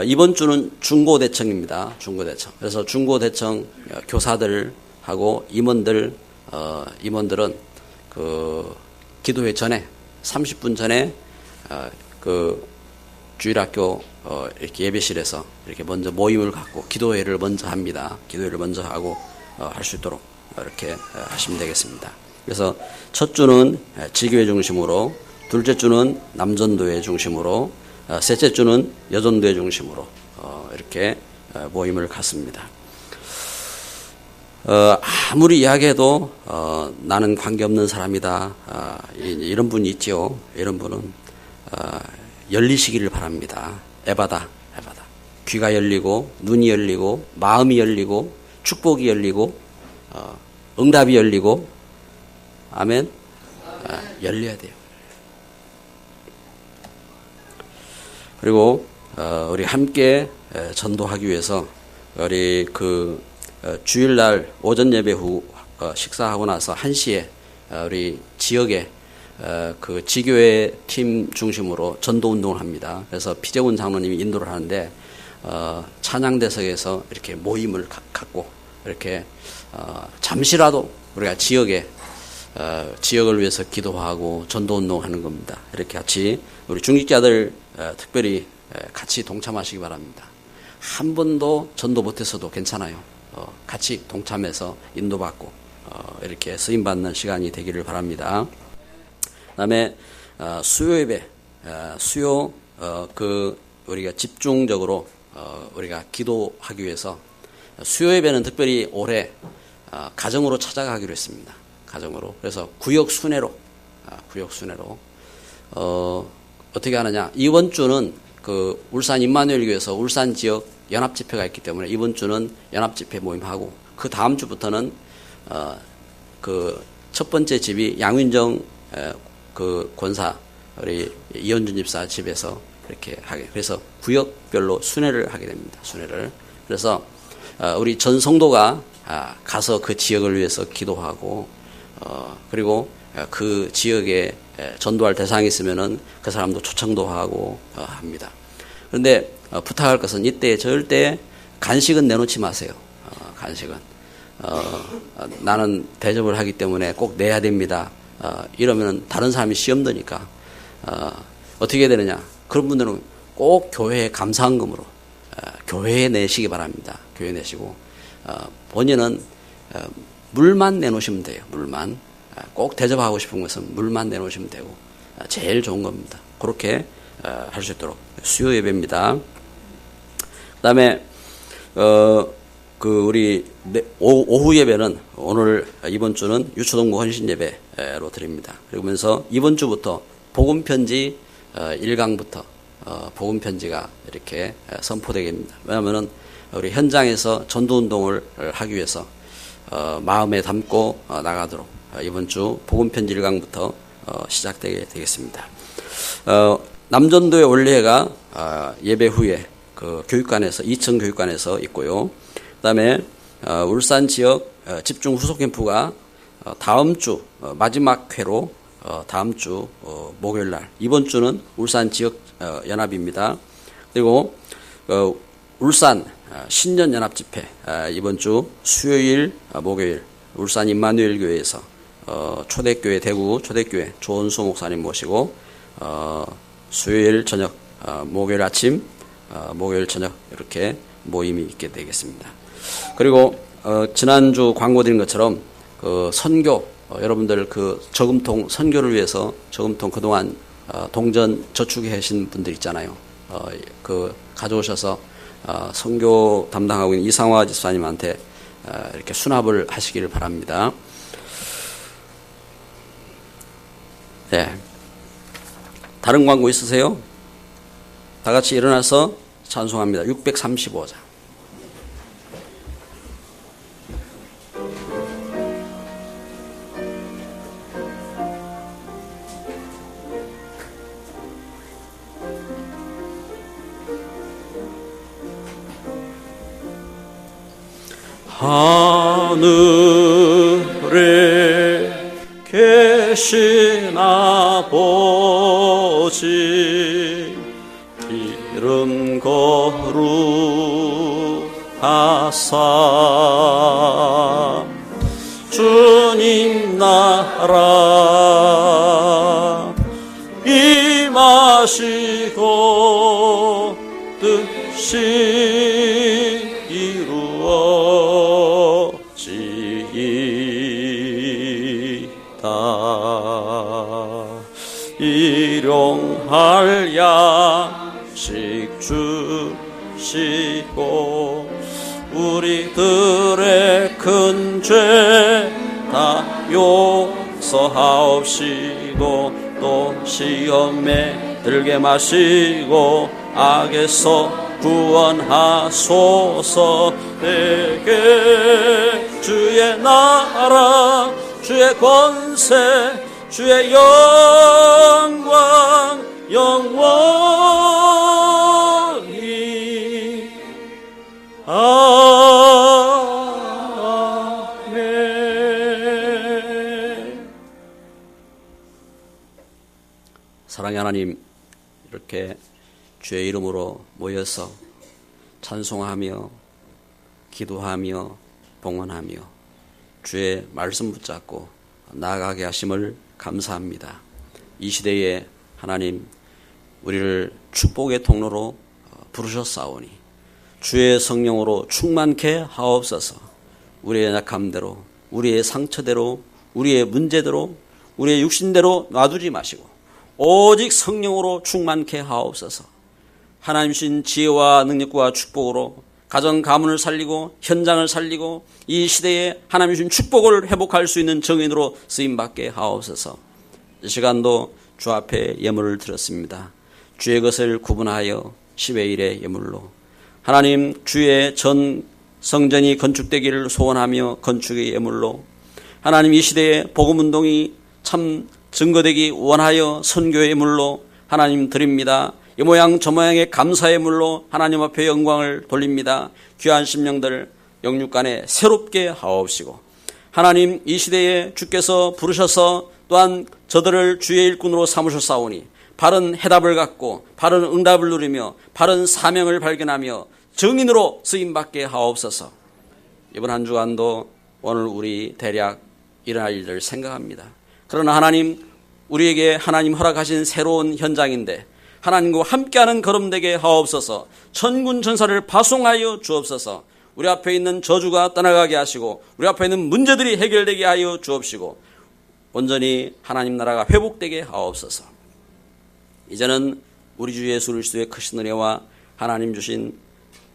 이번 주는 중고대청입니다. 중고대청. 그래서 중고대청 교사들하고 임원들은 기도회 전에 30분 전에 주일학교 이렇게 예배실에서 이렇게 먼저 모임을 갖고 기도회를 먼저 합니다. 기도회를 먼저 하고 할 수 있도록 이렇게 하시면 되겠습니다. 그래서 첫 주는 지교회 중심으로, 둘째 주는 남전도회 중심으로, 셋째 주는 여전도회 중심으로 이렇게 모임을 갖습니다. 아무리 이야기해도 나는 관계없는 사람이다. 이런 분이 있죠. 이런 분은 열리시기를 바랍니다. 에바다. 귀가 열리고 눈이 열리고 마음이 열리고 축복이 열리고 응답이 열리고 아멘. 열려야 돼요. 그리고 우리 함께 전도하기 위해서 우리 주일날 오전 예배 후 식사하고 나서 1시에 우리 지역에 지교회 팀 중심으로 전도 운동을 합니다. 그래서 피재훈 장로님이 인도를 하는데 찬양대석에서 이렇게 모임을 갖고 이렇게 잠시라도 우리가 지역을 위해서 기도하고 전도 운동하는 겁니다. 이렇게 같이 우리 중직자들 특별히 같이 동참하시기 바랍니다. 한 번도 전도 못했어도 괜찮아요. 같이 동참해서 인도받고 이렇게 쓰임받는 시간이 되기를 바랍니다. 그다음에 수요 예배, 우리가 집중적으로 우리가 기도하기 위해서 수요 예배는 특별히 올해 가정으로 찾아가기로 했습니다. 가정으로. 그래서 구역 순회로 어떻게 하느냐? 이번 주는 울산 임마누엘교회에서 울산 지역 연합 집회가 있기 때문에 이번 주는 연합 집회 모임하고 그 다음 주부터는 첫 번째 집이 양윤정 권사 우리 이현준 집사 집에서 이렇게 하게. 그래서 구역별로 순회를 하게 됩니다. 순회를. 그래서 우리 전 성도가 가서 그 지역을 위해서 기도하고 그리고 그 지역에 전도할 대상이 있으면은 그 사람도 초청도 하고 합니다. 그런데 부탁할 것은 이때 절대 간식은 내놓지 마세요. 간식은 나는 대접을 하기 때문에 꼭 내야 됩니다. 이러면 다른 사람이 시험 드니까 어떻게 되느냐? 그런 분들은 꼭 교회에 감사헌금으로 교회에 내시기 바랍니다. 교회에 내시고 본인은 물만 내놓으시면 돼요. 물만. 꼭 대접하고 싶은 것은 물만 내놓으시면 되고 제일 좋은 겁니다. 그렇게 할 수 있도록 수요 예배입니다. 그다음에 우리 오후 예배는 이번 주는 유초동부 헌신 예배로 드립니다. 그러면서 이번 주부터 복음 편지 1강부터 복음 편지가 이렇게 선포되겠습니다. 왜냐하면은 우리 현장에서 전도 운동을 하기 위해서 마음에 담고 나가도록 이번 주 복음 편지 1강부터 시작되게 되겠습니다. 남전도의 원례회가 예배 후에 교육관에서 2층 교육관에서 있고요. 그다음에 울산 지역 집중 후속 캠프가 다음 주 마지막 회로 다음 주 목요일 날, 이번 주는 울산 지역 연합입니다. 그리고 울산 신년 연합 집회 이번 주 수요일 목요일 울산 임마누엘 교회에서 초대교회 대구 초대교회 조은수 목사님 모시고 수요일 저녁 목요일 아침 목요일 저녁 이렇게 모임이 있게 되겠습니다. 그리고 지난주 광고 드린 것처럼 그 선교 여러분들 그 저금통 선교를 위해서 저금통 그동안 동전 저축해 하신 분들 있잖아요. 그 가져오셔서 선교 담당하고 있는 이상화 집사님한테 이렇게 수납을 하시기를 바랍니다. 네. 다른 광고 있으세요? 다 같이 일어나서 찬송합니다. 635장. 하늘에 계신 아버지 이름 거룩하사 주님 나라 임하시고 뜻이 일용할 양식 주시고 우리들의 큰 죄 다 용서하옵시고 또 시험에 들게 마시고 악에서 구원하소서. 내게 주의 나라 주의 권세 주의 영광 영원히 아멘. 사랑의 하나님, 이렇게 주의 이름으로 모여서 찬송하며 기도하며 봉헌하며 주의 말씀 붙잡고 나아가게 하심을 감사합니다. 이 시대에 하나님 우리를 축복의 통로로 부르셨사오니 주의 성령으로 충만케 하옵소서. 우리의 약함대로 우리의 상처대로 우리의 문제대로 우리의 육신대로 놔두지 마시고 오직 성령으로 충만케 하옵소서. 하나님 주신 지혜와 능력과 축복으로 가정 가문을 살리고 현장을 살리고 이 시대에 하나님 주신 축복을 회복할 수 있는 정인으로 쓰임받게 하옵소서. 이 시간도 주 앞에 예물을 드렸습니다. 주의 것을 구분하여 10의 1의 예물로 하나님 주의 전 성전이 건축되기를 소원하며 건축의 예물로 하나님 이 시대에 복음운동이 참 증거되기 원하여 선교의 예물로 하나님 드립니다. 이 모양 저 모양의 감사의 물로 하나님 앞에 영광을 돌립니다. 귀한 심령들 영육간에 새롭게 하옵시고 하나님 이 시대에 주께서 부르셔서 또한 저들을 주의 일꾼으로 삼으셨사오니 바른 해답을 갖고 바른 응답을 누리며 바른 사명을 발견하며 증인으로 쓰임받게 하옵소서. 이번 한 주간도 오늘 우리 대략 일어날 일들 생각합니다. 그러나 하나님 우리에게 하나님 허락하신 새로운 현장인데 하나님과 함께하는 걸음되게 하옵소서. 천군 천사를 파송하여 주옵소서. 우리 앞에 있는 저주가 떠나가게 하시고 우리 앞에 있는 문제들이 해결되게 하여 주옵시고 온전히 하나님 나라가 회복되게 하옵소서. 이제는 우리 주 예수 그리스도의 크신 은혜와 하나님 주신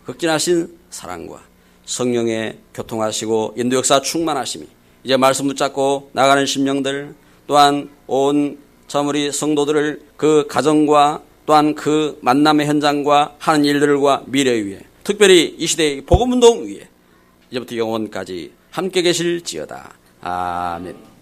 극진하신 사랑과 성령의 교통하시고 인도 역사 충만하심이 이제 말씀 붙잡고 나가는 심령들 또한 온 참 우리 성도들을 그 가정과 또한 그 만남의 현장과 하는 일들과 미래 위에 특별히 이 시대의 복음운동 위에 이제부터 영원까지 함께 계실지어다. 아멘.